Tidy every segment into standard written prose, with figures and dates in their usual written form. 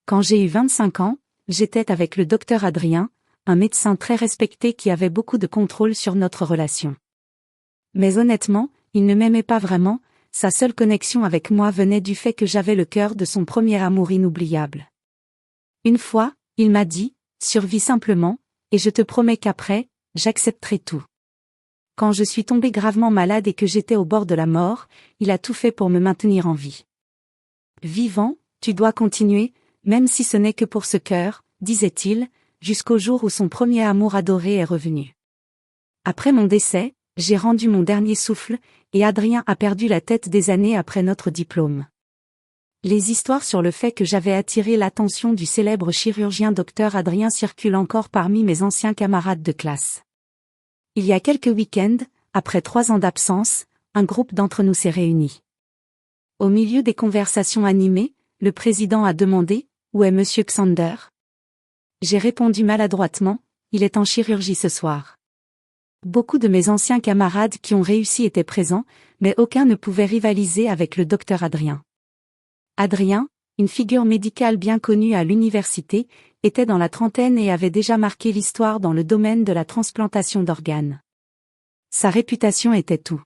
Quand j'ai eu 25 ans, j'étais avec le docteur Adrien, un médecin très respecté qui avait beaucoup de contrôle sur notre relation. Mais honnêtement, il ne m'aimait pas vraiment, sa seule connexion avec moi venait du fait que j'avais le cœur de son premier amour inoubliable. Une fois, il m'a dit, survis simplement, et je te promets qu'après, j'accepterai tout. Quand je suis tombée gravement malade et que j'étais au bord de la mort, il a tout fait pour me maintenir en vie. Vivant, tu dois continuer, même si ce n'est que pour ce cœur, disait-il, jusqu'au jour où son premier amour adoré est revenu. Après mon décès, j'ai rendu mon dernier souffle, et Adrien a perdu la tête des années après notre diplôme. Les histoires sur le fait que j'avais attiré l'attention du célèbre chirurgien Dr Adrien circulent encore parmi mes anciens camarades de classe. Il y a quelques week-ends, après 3 ans d'absence, un groupe d'entre nous s'est réuni. Au milieu des conversations animées, le président a demandé « Où est Monsieur Xander ?» J'ai répondu maladroitement « Il est en chirurgie ce soir ». Beaucoup de mes anciens camarades qui ont réussi étaient présents, mais aucun ne pouvait rivaliser avec le docteur Adrien. Adrien, une figure médicale bien connue à l'université, était dans la trentaine et avait déjà marqué l'histoire dans le domaine de la transplantation d'organes. Sa réputation était tout.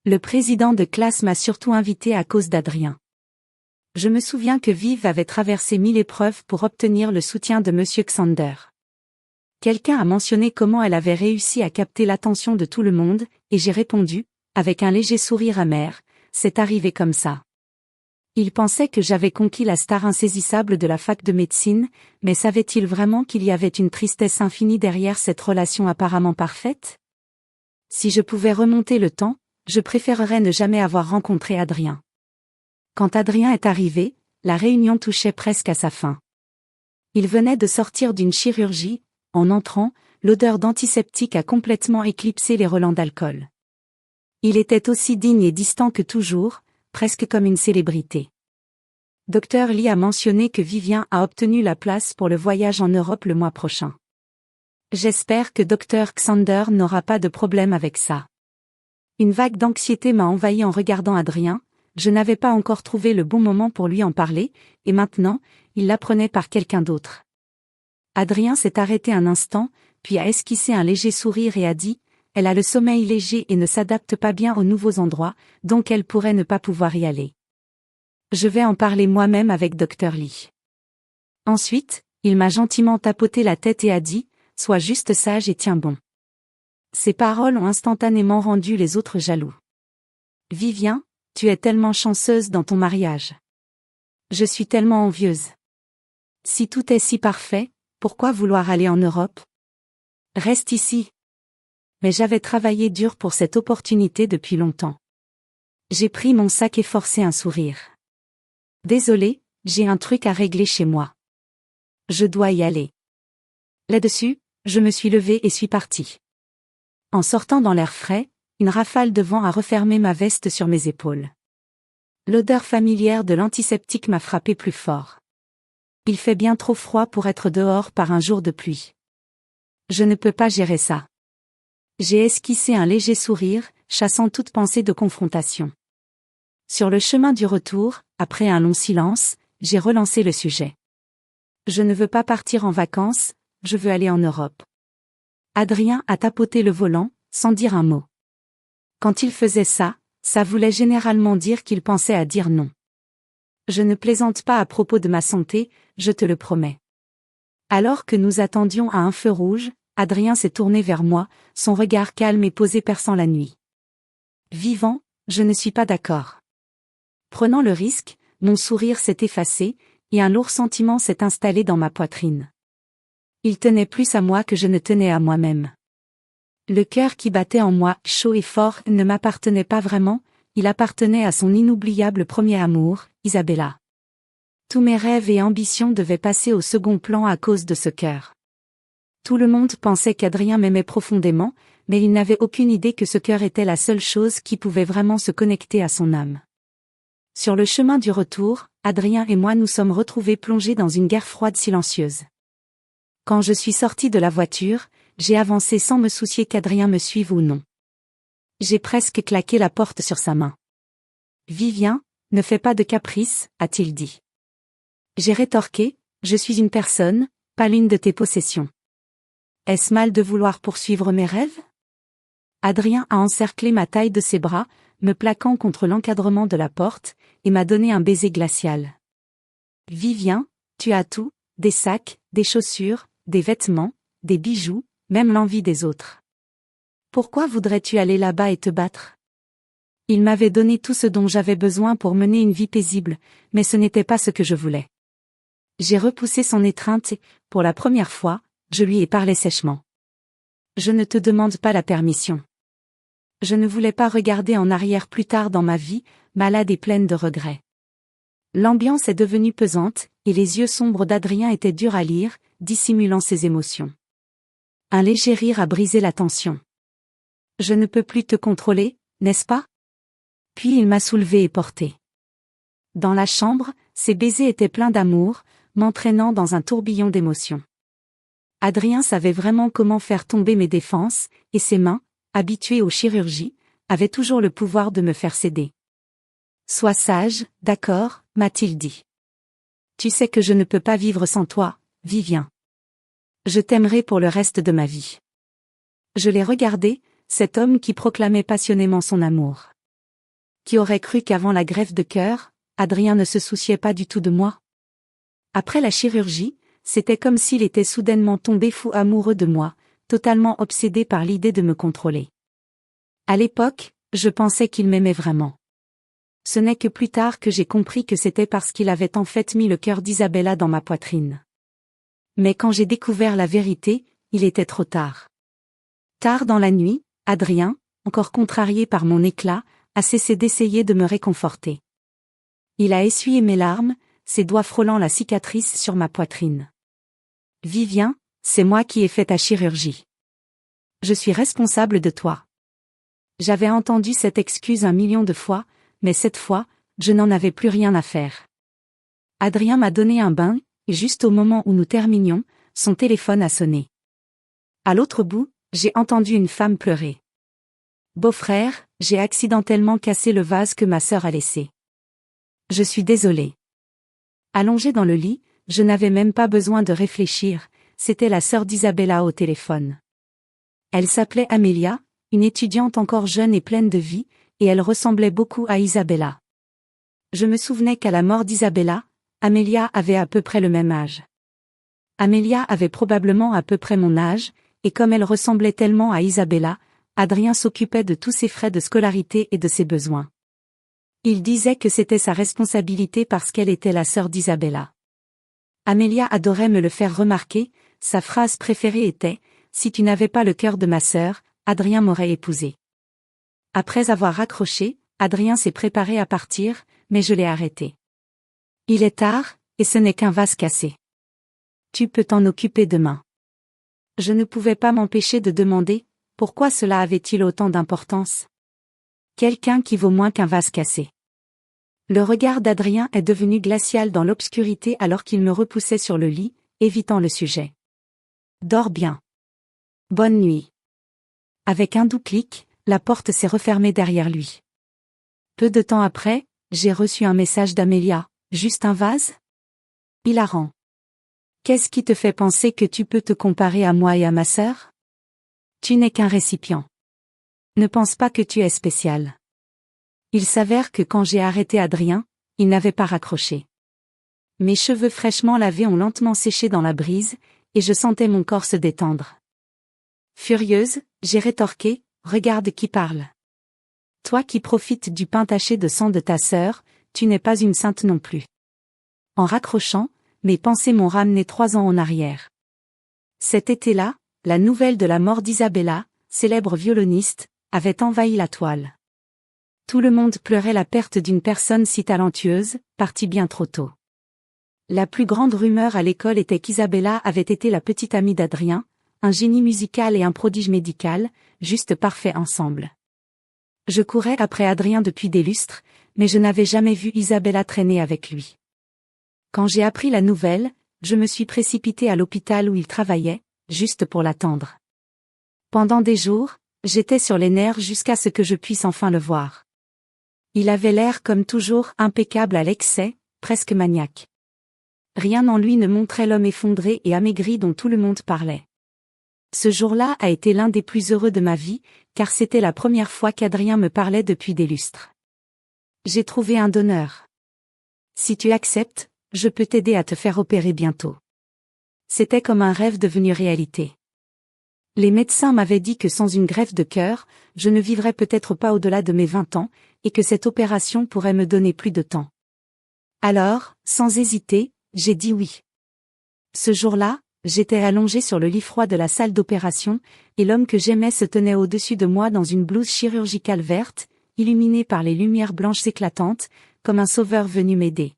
Le président de classe m'a surtout invité à cause d'Adrien. Je me souviens que Viv avait traversé 1000 épreuves pour obtenir le soutien de Monsieur Xander. Quelqu'un a mentionné comment elle avait réussi à capter l'attention de tout le monde, et j'ai répondu, avec un léger sourire amer, c'est arrivé comme ça. Il pensait que j'avais conquis la star insaisissable de la fac de médecine, mais savait-il vraiment qu'il y avait une tristesse infinie derrière cette relation apparemment parfaite? Si je pouvais remonter le temps, je préférerais ne jamais avoir rencontré Adrien. Quand Adrien est arrivé, la réunion touchait presque à sa fin. Il venait de sortir d'une chirurgie, en entrant, l'odeur d'antiseptique a complètement éclipsé les relents d'alcool. Il était aussi digne et distant que toujours, presque comme une célébrité. Dr Lee a mentionné que Vivien a obtenu la place pour le voyage en Europe le mois prochain. J'espère que Dr Xander n'aura pas de problème avec ça. Une vague d'anxiété m'a envahi en regardant Adrien, je n'avais pas encore trouvé le bon moment pour lui en parler, et maintenant, il l'apprenait par quelqu'un d'autre. Adrien s'est arrêté un instant, puis a esquissé un léger sourire et a dit « Elle a le sommeil léger et ne s'adapte pas bien aux nouveaux endroits, donc elle pourrait ne pas pouvoir y aller. Je vais en parler moi-même avec Dr Lee. » Ensuite, il m'a gentiment tapoté la tête et a dit « Sois juste sage et tiens bon. » Ces paroles ont instantanément rendu les autres jaloux. « Vivien, tu es tellement chanceuse dans ton mariage. Je suis tellement envieuse. Si tout est si parfait, pourquoi vouloir aller en Europe? Reste ici. » Mais j'avais travaillé dur pour cette opportunité depuis longtemps. J'ai pris mon sac et forcé un sourire. Désolé, j'ai un truc à régler chez moi. Je dois y aller. Là-dessus, je me suis levée et suis partie. En sortant dans l'air frais, une rafale de vent a refermé ma veste sur mes épaules. L'odeur familière de l'antiseptique m'a frappé plus fort. Il fait bien trop froid pour être dehors par un jour de pluie. Je ne peux pas gérer ça. J'ai esquissé un léger sourire, chassant toute pensée de confrontation. Sur le chemin du retour, après un long silence, j'ai relancé le sujet. Je ne veux pas partir en vacances, je veux aller en Europe. Adrien a tapoté le volant, sans dire un mot. Quand il faisait ça, ça voulait généralement dire qu'il pensait à dire non. Je ne plaisante pas à propos de ma santé, je te le promets. Alors que nous attendions à un feu rouge, Adrien s'est tourné vers moi, son regard calme et posé perçant la nuit. Vivant, je ne suis pas d'accord. Prenant le risque, mon sourire s'est effacé, et un lourd sentiment s'est installé dans ma poitrine. Il tenait plus à moi que je ne tenais à moi-même. Le cœur qui battait en moi, chaud et fort, ne m'appartenait pas vraiment, il appartenait à son inoubliable premier amour, Isabella. Tous mes rêves et ambitions devaient passer au second plan à cause de ce cœur. Tout le monde pensait qu'Adrien m'aimait profondément, mais il n'avait aucune idée que ce cœur était la seule chose qui pouvait vraiment se connecter à son âme. Sur le chemin du retour, Adrien et moi nous sommes retrouvés plongés dans une guerre froide silencieuse. Quand je suis sortie de la voiture, j'ai avancé sans me soucier qu'Adrien me suive ou non. J'ai presque claqué la porte sur sa main. « Vivien, ne fais pas de caprices, a-t-il dit. J'ai rétorqué, je suis une personne, pas l'une de tes possessions. Est-ce mal de vouloir poursuivre mes rêves? Adrien a encerclé ma taille de ses bras, me plaquant contre l'encadrement de la porte, et m'a donné un baiser glacial. Vivien, tu as tout, des sacs, des chaussures, des vêtements, des bijoux, même l'envie des autres. Pourquoi voudrais-tu aller là-bas et te battre? Il m'avait donné tout ce dont j'avais besoin pour mener une vie paisible, mais ce n'était pas ce que je voulais. J'ai repoussé son étreinte et, pour la première fois, je lui ai parlé sèchement. Je ne te demande pas la permission. Je ne voulais pas regarder en arrière plus tard dans ma vie, malade et pleine de regrets. L'ambiance est devenue pesante, et les yeux sombres d'Adrien étaient durs à lire, dissimulant ses émotions. Un léger rire a brisé la tension. Je ne peux plus te contrôler, n'est-ce pas? Puis il m'a soulevée et portée. Dans la chambre, ses baisers étaient pleins d'amour, m'entraînant dans un tourbillon d'émotions. Adrien savait vraiment comment faire tomber mes défenses, et ses mains, habituées aux chirurgies, avaient toujours le pouvoir de me faire céder. Sois sage, d'accord, m'a-t-il dit. Tu sais que je ne peux pas vivre sans toi, Vivien. Je t'aimerai pour le reste de ma vie. Je l'ai regardé, cet homme qui proclamait passionnément son amour. Qui aurait cru qu'avant la greffe de cœur, Adrien ne se souciait pas du tout de moi? Après la chirurgie, c'était comme s'il était soudainement tombé fou amoureux de moi, totalement obsédé par l'idée de me contrôler. À l'époque, je pensais qu'il m'aimait vraiment. Ce n'est que plus tard que j'ai compris que c'était parce qu'il avait en fait mis le cœur d'Isabella dans ma poitrine. Mais quand j'ai découvert la vérité, il était trop tard. Tard dans la nuit, Adrien, encore contrarié par mon éclat, a cessé d'essayer de me réconforter. Il a essuyé mes larmes, ses doigts frôlant la cicatrice sur ma poitrine. Vivien, c'est moi qui ai fait ta chirurgie. Je suis responsable de toi. J'avais entendu cette excuse 1 million de fois, mais cette fois, je n'en avais plus rien à faire. Adrien m'a donné un bain, et juste au moment où nous terminions, son téléphone a sonné. À l'autre bout, j'ai entendu une femme pleurer. Beau-frère, j'ai accidentellement cassé le vase que ma sœur a laissé. Je suis désolée. Allongée dans le lit, je n'avais même pas besoin de réfléchir, c'était la sœur d'Isabella au téléphone. Elle s'appelait Amelia, une étudiante encore jeune et pleine de vie, et elle ressemblait beaucoup à Isabella. Je me souvenais qu'à la mort d'Isabella, Amelia avait à peu près le même âge. Amelia avait probablement à peu près mon âge, et comme elle ressemblait tellement à Isabella, Adrien s'occupait de tous ses frais de scolarité et de ses besoins. Il disait que c'était sa responsabilité parce qu'elle était la sœur d'Isabella. Amelia adorait me le faire remarquer, sa phrase préférée était « Si tu n'avais pas le cœur de ma sœur, Adrien m'aurait épousée ». Après avoir raccroché, Adrien s'est préparé à partir, mais je l'ai arrêté. Il est tard, et ce n'est qu'un vase cassé. Tu peux t'en occuper demain. Je ne pouvais pas m'empêcher de demander pourquoi cela avait-il autant d'importance. Quelqu'un qui vaut moins qu'un vase cassé. Le regard d'Adrien est devenu glacial dans l'obscurité alors qu'il me repoussait sur le lit, évitant le sujet. Dors bien. Bonne nuit. Avec un doux clic, la porte s'est refermée derrière lui. Peu de temps après, j'ai reçu un message d'Amelia. Juste un vase? Hilarant. Qu'est-ce qui te fait penser que tu peux te comparer à moi et à ma sœur? Tu n'es qu'un récipient. Ne pense pas que tu es spécial. Il s'avère que quand j'ai arrêté Adrien, il n'avait pas raccroché. Mes cheveux fraîchement lavés ont lentement séché dans la brise, et je sentais mon corps se détendre. Furieuse, j'ai rétorqué, regarde qui parle. Toi qui profites du pain taché de sang de ta sœur, tu n'es pas une sainte non plus. En raccrochant, mes pensées m'ont ramené 3 ans en arrière. Cet été-là, la nouvelle de la mort d'Isabella, célèbre violoniste, avait envahi la toile. Tout le monde pleurait la perte d'une personne si talentueuse, partie bien trop tôt. La plus grande rumeur à l'école était qu'Isabella avait été la petite amie d'Adrien, un génie musical et un prodige médical, juste parfaits ensemble. Je courais après Adrien depuis des lustres, mais je n'avais jamais vu Isabella traîner avec lui. Quand j'ai appris la nouvelle, je me suis précipitée à l'hôpital où il travaillait, juste pour l'attendre. Pendant des jours, j'étais sur les nerfs jusqu'à ce que je puisse enfin le voir. Il avait l'air comme toujours impeccable à l'excès, presque maniaque. rien en lui ne montrait l'homme effondré et amaigri dont tout le monde parlait. Ce jour-là a été l'un des plus heureux de ma vie, car c'était la première fois qu'Adrien me parlait depuis des lustres. J'ai trouvé un donneur. Si tu acceptes, je peux t'aider à te faire opérer bientôt. C'était comme un rêve devenu réalité. Les médecins m'avaient dit que sans une greffe de cœur, je ne vivrais peut-être pas au-delà de mes 20 ans, et que cette opération pourrait me donner plus de temps. Alors, sans hésiter, j'ai dit oui. Ce jour-là, j'étais allongé sur le lit froid de la salle d'opération, et l'homme que j'aimais se tenait au-dessus de moi dans une blouse chirurgicale verte, illuminée par les lumières blanches éclatantes, comme un sauveur venu m'aider.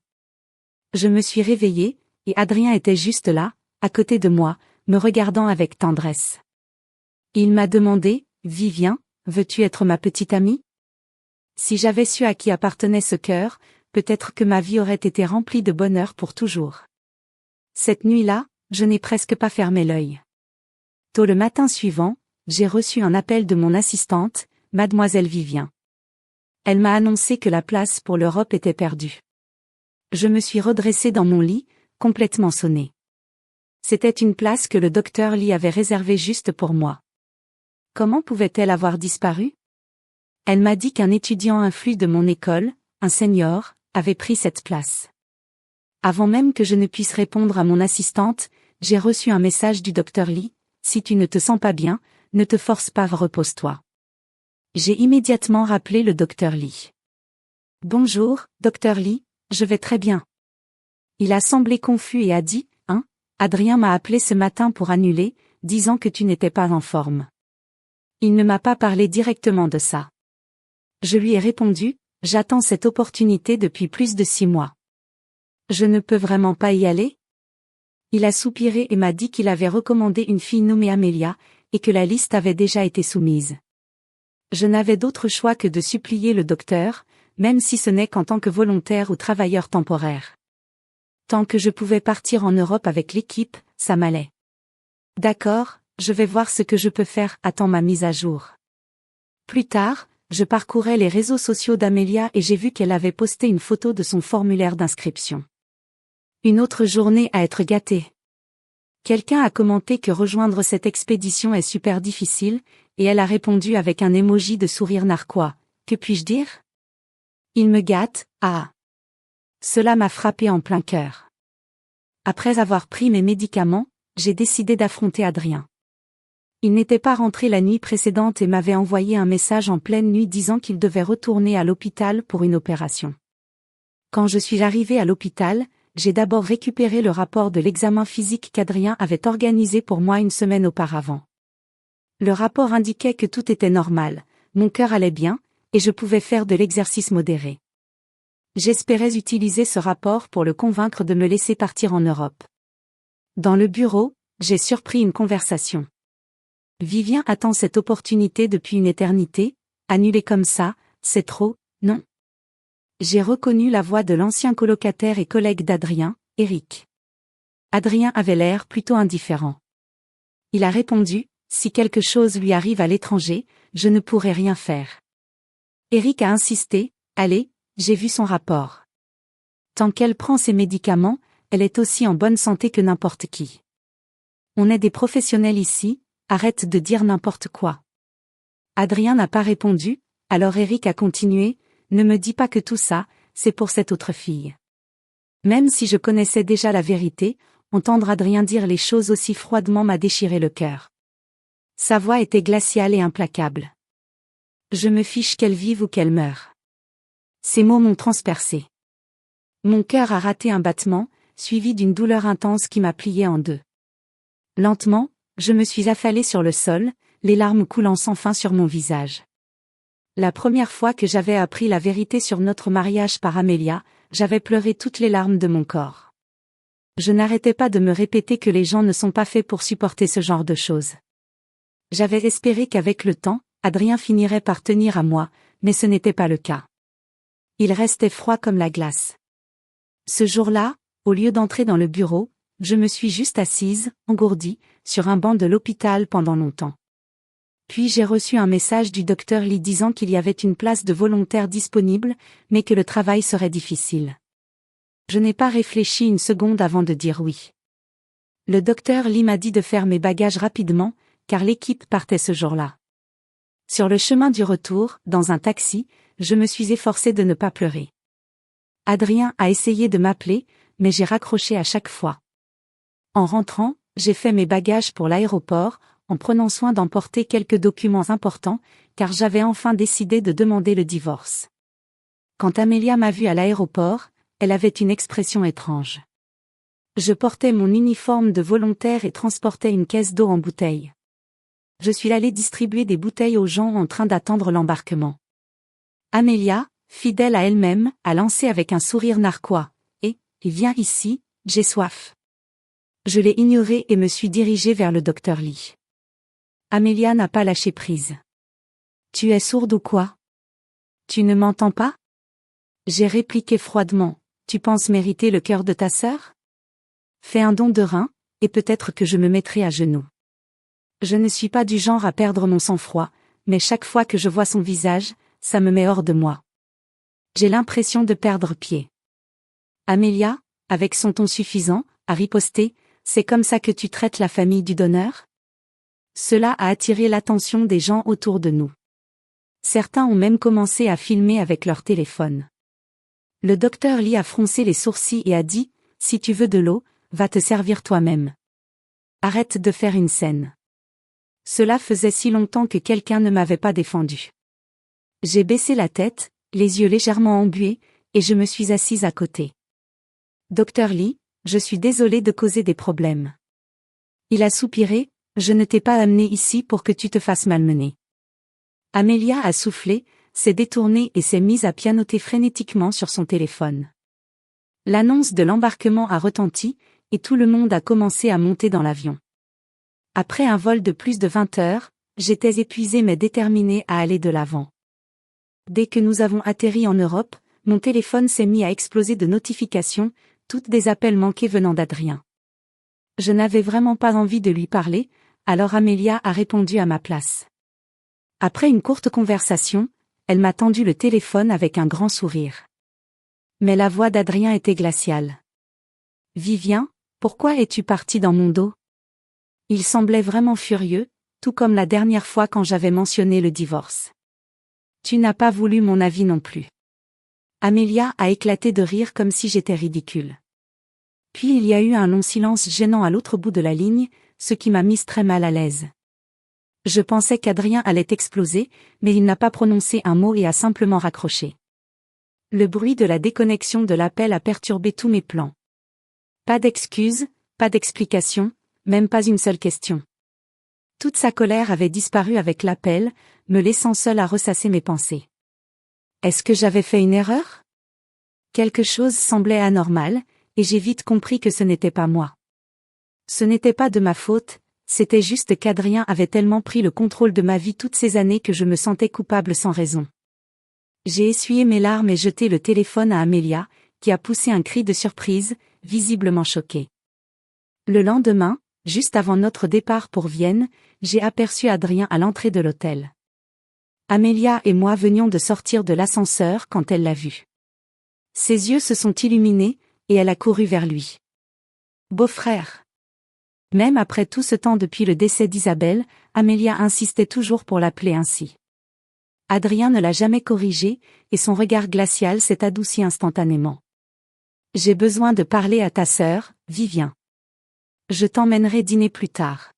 Je me suis réveillé, et Adrien était juste là, à côté de moi, me regardant avec tendresse. Il m'a demandé, « Vivien, veux-tu être ma petite amie ?» Si j'avais su à qui appartenait ce cœur, peut-être que ma vie aurait été remplie de bonheur pour toujours. Cette nuit-là, je n'ai presque pas fermé l'œil. Tôt le matin suivant, j'ai reçu un appel de mon assistante, Mademoiselle Vivien. Elle m'a annoncé que la place pour l'Europe était perdue. Je me suis redressé dans mon lit, complètement sonné. C'était une place que le docteur Lee avait réservée juste pour moi. Comment pouvait-elle avoir disparu? Elle m'a dit qu'un étudiant influent de mon école, un senior, avait pris cette place. Avant même que je ne puisse répondre à mon assistante, j'ai reçu un message du docteur Lee, « Si tu ne te sens pas bien, ne te force pas, repose-toi. » J'ai immédiatement rappelé le docteur Lee. « Bonjour, docteur Lee, je vais très bien. » Il a semblé confus et a dit, « Hein, Adrien m'a appelé ce matin pour annuler, disant que tu n'étais pas en forme. » Il ne m'a pas parlé directement de ça. Je lui ai répondu, « J'attends cette opportunité depuis plus de 6 mois. Je ne peux vraiment pas y aller ?» Il a soupiré et m'a dit qu'il avait recommandé une fille nommée Amélia, et que la liste avait déjà été soumise. Je n'avais d'autre choix que de supplier le docteur, même si ce n'est qu'en tant que volontaire ou travailleur temporaire. Tant que je pouvais partir en Europe avec l'équipe, ça m'allait. D'accord, je vais voir ce que je peux faire, attends ma mise à jour. Plus tard, je parcourais les réseaux sociaux d'Amélia et j'ai vu qu'elle avait posté une photo de son formulaire d'inscription. Une autre journée à être gâtée. Quelqu'un a commenté que rejoindre cette expédition est super difficile, et elle a répondu avec un emoji de sourire narquois. Que puis-je dire? Il me gâte, ah. Cela m'a frappé en plein cœur. Après avoir pris mes médicaments, j'ai décidé d'affronter Adrien. Il n'était pas rentré la nuit précédente et m'avait envoyé un message en pleine nuit disant qu'il devait retourner à l'hôpital pour une opération. Quand je suis arrivé à l'hôpital, j'ai d'abord récupéré le rapport de l'examen physique qu'Adrien avait organisé pour moi une semaine auparavant. Le rapport indiquait que tout était normal, mon cœur allait bien, et je pouvais faire de l'exercice modéré. J'espérais utiliser ce rapport pour le convaincre de me laisser partir en Europe. Dans le bureau, j'ai surpris une conversation. Vivien attend cette opportunité depuis une éternité, annulée comme ça, c'est trop, non? J'ai reconnu la voix de l'ancien colocataire et collègue d'Adrien, Eric. Adrien avait l'air plutôt indifférent. Il a répondu, « Si quelque chose lui arrive à l'étranger, je ne pourrai rien faire. » Eric a insisté, « Allez, j'ai vu son rapport. Tant qu'elle prend ses médicaments, elle est aussi en bonne santé que n'importe qui. On est des professionnels ici, arrête de dire n'importe quoi. » Adrien n'a pas répondu, alors Eric a continué, « Ne me dis pas que tout ça, c'est pour cette autre fille. » Même si je connaissais déjà la vérité, entendre Adrien dire les choses aussi froidement m'a déchiré le cœur. Sa voix était glaciale et implacable. Je me fiche qu'elle vive ou qu'elle meure. Ces mots m'ont transpercé. Mon cœur a raté un battement, suivi d'une douleur intense qui m'a plié en deux. Lentement, je me suis affalée sur le sol, les larmes coulant sans fin sur mon visage. La première fois que j'avais appris la vérité sur notre mariage par Amélia, j'avais pleuré toutes les larmes de mon corps. Je n'arrêtais pas de me répéter que les gens ne sont pas faits pour supporter ce genre de choses. J'avais espéré qu'avec le temps, Adrien finirait par tenir à moi, mais ce n'était pas le cas. Il restait froid comme la glace. Ce jour-là, au lieu d'entrer dans le bureau, je me suis juste assise, engourdie, sur un banc de l'hôpital pendant longtemps. Puis j'ai reçu un message du docteur Lee disant qu'il y avait une place de volontaire disponible, mais que le travail serait difficile. Je n'ai pas réfléchi une seconde avant de dire oui. Le docteur Lee m'a dit de faire mes bagages rapidement, car l'équipe partait ce jour-là. Sur le chemin du retour, dans un taxi, je me suis efforcée de ne pas pleurer. Adrien a essayé de m'appeler, mais j'ai raccroché à chaque fois. En rentrant, j'ai fait mes bagages pour l'aéroport, en prenant soin d'emporter quelques documents importants, car j'avais enfin décidé de demander le divorce. Quand Amélia m'a vue à l'aéroport, elle avait une expression étrange. Je portais mon uniforme de volontaire et transportais une caisse d'eau en bouteille. Je suis allée distribuer des bouteilles aux gens en train d'attendre l'embarquement. Amélia, fidèle à elle-même, a lancé avec un sourire narquois. Viens ici, j'ai soif. Je l'ai ignoré et me suis dirigée vers le docteur Lee. Amélia n'a pas lâché prise. Tu es sourde ou quoi? Tu ne m'entends pas? J'ai répliqué froidement. Tu penses mériter le cœur de ta sœur? Fais un don de rein, et peut-être que je me mettrai à genoux. Je ne suis pas du genre à perdre mon sang-froid, mais chaque fois que je vois son visage, ça me met hors de moi. J'ai l'impression de perdre pied. Amélia, avec son ton suffisant, a riposté, c'est comme ça que tu traites la famille du donneur? Cela a attiré l'attention des gens autour de nous. Certains ont même commencé à filmer avec leur téléphone. Le docteur Lee a froncé les sourcils et a dit, si tu veux de l'eau, va te servir toi-même. Arrête de faire une scène. Cela faisait si longtemps que quelqu'un ne m'avait pas défendu. J'ai baissé la tête, les yeux légèrement embués, et je me suis assise à côté. Docteur Lee, je suis désolée de causer des problèmes. Il a soupiré, je ne t'ai pas amené ici pour que tu te fasses malmener. Amélia a soufflé, s'est détournée et s'est mise à pianoter frénétiquement sur son téléphone. L'annonce de l'embarquement a retenti, et tout le monde a commencé à monter dans l'avion. Après un vol de plus de 20 heures, j'étais épuisée mais déterminée à aller de l'avant. Dès que nous avons atterri en Europe, mon téléphone s'est mis à exploser de notifications, toutes des appels manqués venant d'Adrien. Je n'avais vraiment pas envie de lui parler, alors Amélia a répondu à ma place. Après une courte conversation, elle m'a tendu le téléphone avec un grand sourire. Mais la voix d'Adrien était glaciale. « Vivien, pourquoi es-tu parti dans mon dos ?» Il semblait vraiment furieux, tout comme la dernière fois quand j'avais mentionné le divorce. « Tu n'as pas voulu mon avis non plus. » Amélia a éclaté de rire comme si j'étais ridicule. Puis il y a eu un long silence gênant à l'autre bout de la ligne, ce qui m'a mise très mal à l'aise. Je pensais qu'Adrien allait exploser, mais il n'a pas prononcé un mot et a simplement raccroché. Le bruit de la déconnexion de l'appel a perturbé tous mes plans. Pas d'excuses, pas d'explications, même pas une seule question. Toute sa colère avait disparu avec l'appel, me laissant seule à ressasser mes pensées. Est-ce que j'avais fait une erreur? Quelque chose semblait anormal, et j'ai vite compris que ce n'était pas moi. Ce n'était pas de ma faute, c'était juste qu'Adrien avait tellement pris le contrôle de ma vie toutes ces années que je me sentais coupable sans raison. J'ai essuyé mes larmes et jeté le téléphone à Amélia, qui a poussé un cri de surprise, visiblement choquée. Le lendemain, juste avant notre départ pour Vienne, j'ai aperçu Adrien à l'entrée de l'hôtel. Amélia et moi venions de sortir de l'ascenseur quand elle l'a vu. Ses yeux se sont illuminés, et elle a couru vers lui. Beau-frère. Même après tout ce temps depuis le décès d'Isabelle, Amélia insistait toujours pour l'appeler ainsi. Adrien ne l'a jamais corrigé, et son regard glacial s'est adouci instantanément. J'ai besoin de parler à ta sœur, Vivien. Je t'emmènerai dîner plus tard.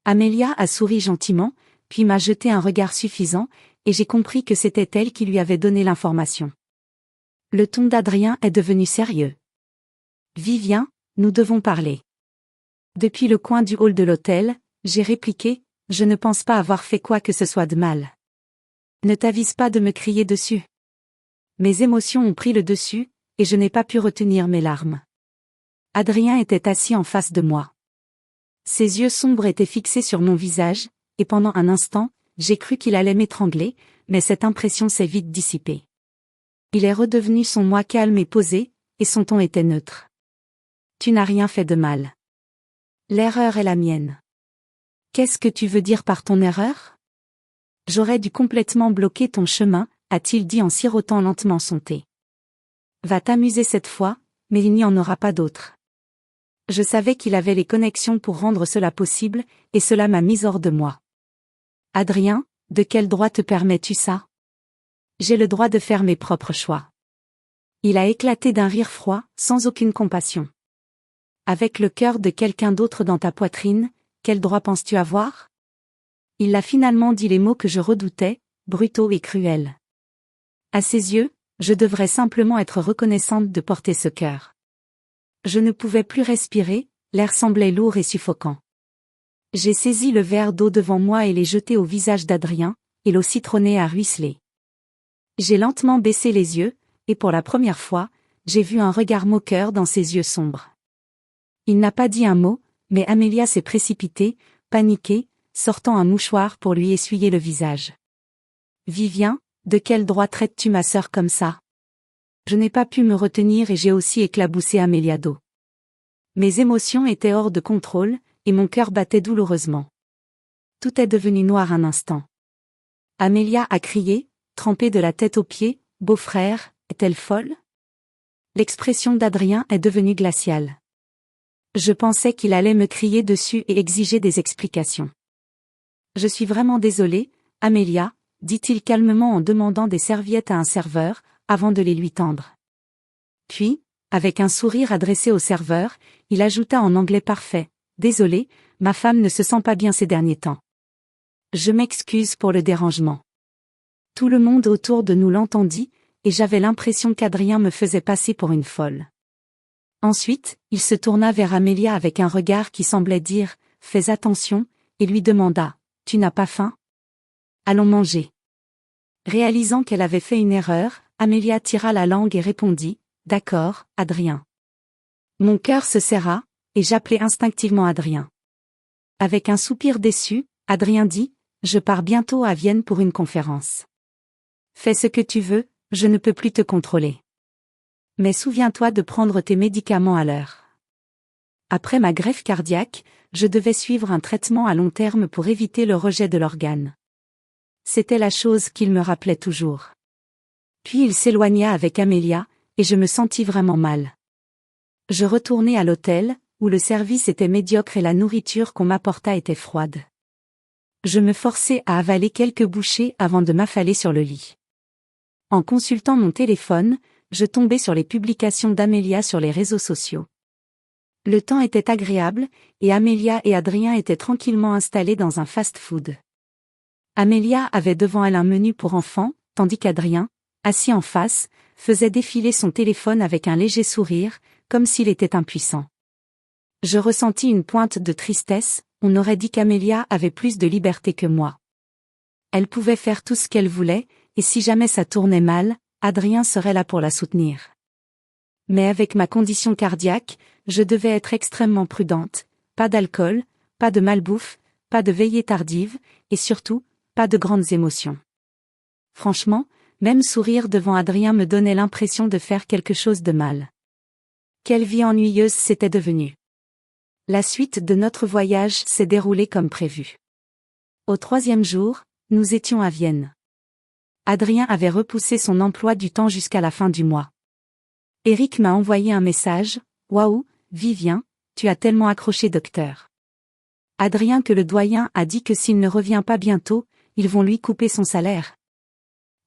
Amélia a souri gentiment, puis m'a jeté un regard suffisant, et j'ai compris que c'était elle qui lui avait donné l'information. Le ton d'Adrien est devenu sérieux. Vivien, nous devons parler. Depuis le coin du hall de l'hôtel, j'ai répliqué, je ne pense pas avoir fait quoi que ce soit de mal. Ne t'avise pas de me crier dessus. Mes émotions ont pris le dessus, et je n'ai pas pu retenir mes larmes. Adrien était assis en face de moi. Ses yeux sombres étaient fixés sur mon visage, et pendant un instant, j'ai cru qu'il allait m'étrangler, mais cette impression s'est vite dissipée. Il est redevenu son moi calme et posé, et son ton était neutre. Tu n'as rien fait de mal. L'erreur est la mienne. Qu'est-ce que tu veux dire par ton erreur? J'aurais dû complètement bloquer ton chemin, a-t-il dit en sirotant lentement son thé. Va t'amuser cette fois, mais il n'y en aura pas d'autre. Je savais qu'il avait les connexions pour rendre cela possible, et cela m'a mise hors de moi. Adrien, de quel droit te permets-tu ça? J'ai le droit de faire mes propres choix. Il a éclaté d'un rire froid, sans aucune compassion. Avec le cœur de quelqu'un d'autre dans ta poitrine, quel droit penses-tu avoir? Il a finalement dit les mots que je redoutais, brutaux et cruels. À ses yeux, je devrais simplement être reconnaissante de porter ce cœur. Je ne pouvais plus respirer, l'air semblait lourd et suffocant. J'ai saisi le verre d'eau devant moi et l'ai jeté au visage d'Adrien, et l'eau citronnée a ruisselé. J'ai lentement baissé les yeux, et pour la première fois, j'ai vu un regard moqueur dans ses yeux sombres. Il n'a pas dit un mot, mais Amélia s'est précipitée, paniquée, sortant un mouchoir pour lui essuyer le visage. Vivien, de quel droit traites-tu ma sœur comme ça? Je n'ai pas pu me retenir et j'ai aussi éclaboussé Amélia d'eau. Mes émotions étaient hors de contrôle, et mon cœur battait douloureusement. Tout est devenu noir un instant. Amélia a crié, trempée de la tête aux pieds, « Beau-frère, est-elle folle ?» L'expression d'Adrien est devenue glaciale. Je pensais qu'il allait me crier dessus et exiger des explications. « Je suis vraiment désolé, Amélia, » dit-il calmement en demandant des serviettes à un serveur, avant de les lui tendre. Puis, avec un sourire adressé au serveur, il ajouta en anglais parfait, « Désolé, ma femme ne se sent pas bien ces derniers temps. Je m'excuse pour le dérangement. » Tout le monde autour de nous l'entendit, et j'avais l'impression qu'Adrien me faisait passer pour une folle. Ensuite, il se tourna vers Amélia avec un regard qui semblait dire « Fais attention », et lui demanda « Tu n'as pas faim? Allons manger. » Réalisant qu'elle avait fait une erreur, Amélia tira la langue et répondit « D'accord, Adrien. » Mon cœur se serra, et j'appelai instinctivement Adrien. Avec un soupir déçu, Adrien dit « Je pars bientôt à Vienne pour une conférence. Fais ce que tu veux, je ne peux plus te contrôler. Mais souviens-toi de prendre tes médicaments à l'heure. » Après ma greffe cardiaque, je devais suivre un traitement à long terme pour éviter le rejet de l'organe. C'était la chose qu'il me rappelait toujours. Puis il s'éloigna avec Amélia, et je me sentis vraiment mal. Je retournai à l'hôtel, où le service était médiocre et la nourriture qu'on m'apporta était froide. Je me forçai à avaler quelques bouchées avant de m'affaler sur le lit. En consultant mon téléphone, je tombai sur les publications d'Amélia sur les réseaux sociaux. Le temps était agréable, et Amélia et Adrien étaient tranquillement installés dans un fast-food. Amélia avait devant elle un menu pour enfants, tandis qu'Adrien, assis en face, faisait défiler son téléphone avec un léger sourire, comme s'il était impuissant. Je ressentis une pointe de tristesse, on aurait dit qu'Amélia avait plus de liberté que moi. Elle pouvait faire tout ce qu'elle voulait, et si jamais ça tournait mal, Adrien serait là pour la soutenir. Mais avec ma condition cardiaque, je devais être extrêmement prudente, pas d'alcool, pas de malbouffe, pas de veillée tardive, et surtout, pas de grandes émotions. Franchement, même sourire devant Adrien me donnait l'impression de faire quelque chose de mal. Quelle vie ennuyeuse c'était devenu. La suite de notre voyage s'est déroulée comme prévu. Au 3e jour, nous étions à Vienne. Adrien avait repoussé son emploi du temps jusqu'à la fin du mois. Eric m'a envoyé un message, « Waouh, Vivien, tu as tellement accroché docteur. » Adrien que le doyen a dit que s'il ne revient pas bientôt, ils vont lui couper son salaire.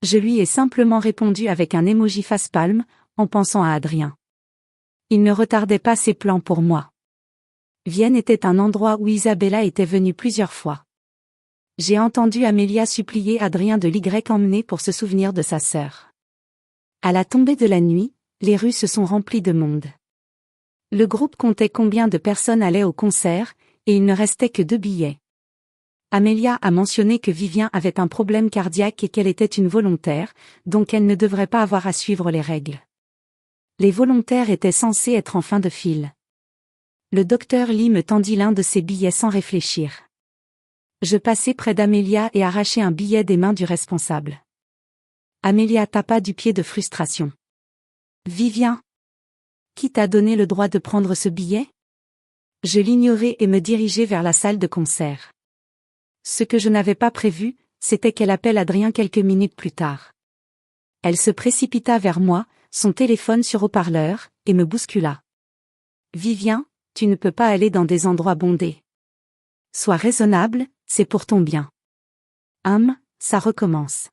Je lui ai simplement répondu avec un emoji face-palme, en pensant à Adrien. Il ne retardait pas ses plans pour moi. Vienne était un endroit où Isabella était venue plusieurs fois. J'ai entendu Amélia supplier Adrien de l'y emmener pour se souvenir de sa sœur. À la tombée de la nuit, les rues se sont remplies de monde. Le groupe comptait combien de personnes allaient au concert, et il ne restait que 2 billets. Amélia a mentionné que Vivien avait un problème cardiaque et qu'elle était une volontaire, donc elle ne devrait pas avoir à suivre les règles. Les volontaires étaient censés être en fin de file. Le docteur Lee me tendit l'un de ses billets sans réfléchir. Je passai près d'Amélia et arrachai un billet des mains du responsable. Amélia tapa du pied de frustration. « Vivien, qui t'a donné le droit de prendre ce billet ?» Je l'ignorai et me dirigeai vers la salle de concert. Ce que je n'avais pas prévu, c'était qu'elle appelle Adrien quelques minutes plus tard. Elle se précipita vers moi, son téléphone sur haut-parleur, et me bouscula. Vivien, tu ne peux pas aller dans des endroits bondés. Sois raisonnable, c'est pour ton bien. Ça recommence.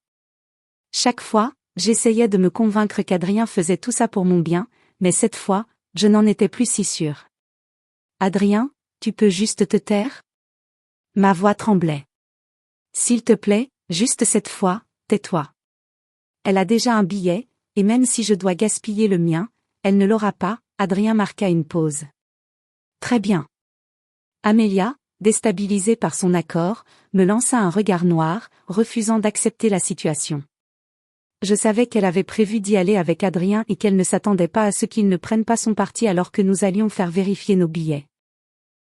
Chaque fois, j'essayais de me convaincre qu'Adrien faisait tout ça pour mon bien, mais cette fois, je n'en étais plus si sûre. Adrien, tu peux juste te taire? Ma voix tremblait. S'il te plaît, juste cette fois, tais-toi. Elle a déjà un billet, et même si je dois gaspiller le mien, elle ne l'aura pas. Adrien marqua une pause. Très bien. Amélia, déstabilisée par son accord, me lança un regard noir, refusant d'accepter la situation. Je savais qu'elle avait prévu d'y aller avec Adrien et qu'elle ne s'attendait pas à ce qu'il ne prenne pas son parti alors que nous allions faire vérifier nos billets.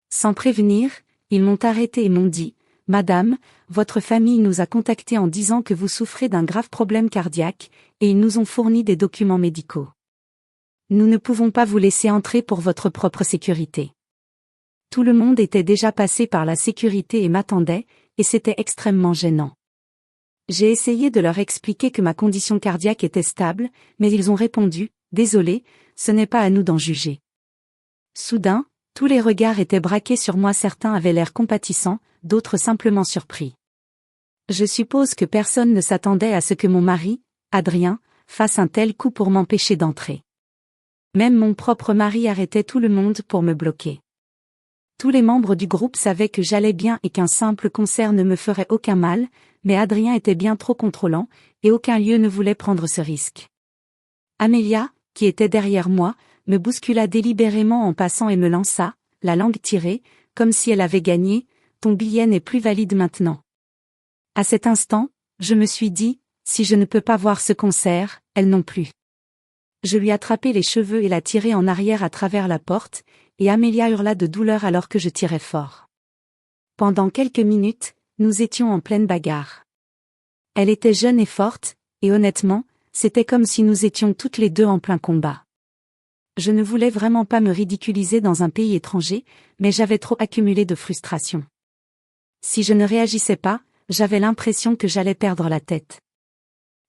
Sans prévenir, ils m'ont arrêté et m'ont dit « Madame, votre famille nous a contactés en disant que vous souffrez d'un grave problème cardiaque, et ils nous ont fourni des documents médicaux. Nous ne pouvons pas vous laisser entrer pour votre propre sécurité. » Tout le monde était déjà passé par la sécurité et m'attendait, et c'était extrêmement gênant. J'ai essayé de leur expliquer que ma condition cardiaque était stable, mais ils ont répondu « Désolé, ce n'est pas à nous d'en juger. » Soudain, tous les regards étaient braqués sur moi, certains avaient l'air compatissants, d'autres simplement surpris. Je suppose que personne ne s'attendait à ce que mon mari, Adrien, fasse un tel coup pour m'empêcher d'entrer. Même mon propre mari arrêtait tout le monde pour me bloquer. Tous les membres du groupe savaient que j'allais bien et qu'un simple concert ne me ferait aucun mal, mais Adrien était bien trop contrôlant, et aucun lieu ne voulait prendre ce risque. Amélia, qui était derrière moi, me bouscula délibérément en passant et me lança, la langue tirée, comme si elle avait gagné « Ton billet n'est plus valide maintenant. » À cet instant, je me suis dit, si je ne peux pas voir ce concert, elle non plus. Je lui attrapai les cheveux et la tirai en arrière à travers la porte, et Amélia hurla de douleur alors que je tirais fort. Pendant quelques minutes, nous étions en pleine bagarre. Elle était jeune et forte, et honnêtement, c'était comme si nous étions toutes les deux en plein combat. Je ne voulais vraiment pas me ridiculiser dans un pays étranger, mais j'avais trop accumulé de frustration. Si je ne réagissais pas, j'avais l'impression que j'allais perdre la tête.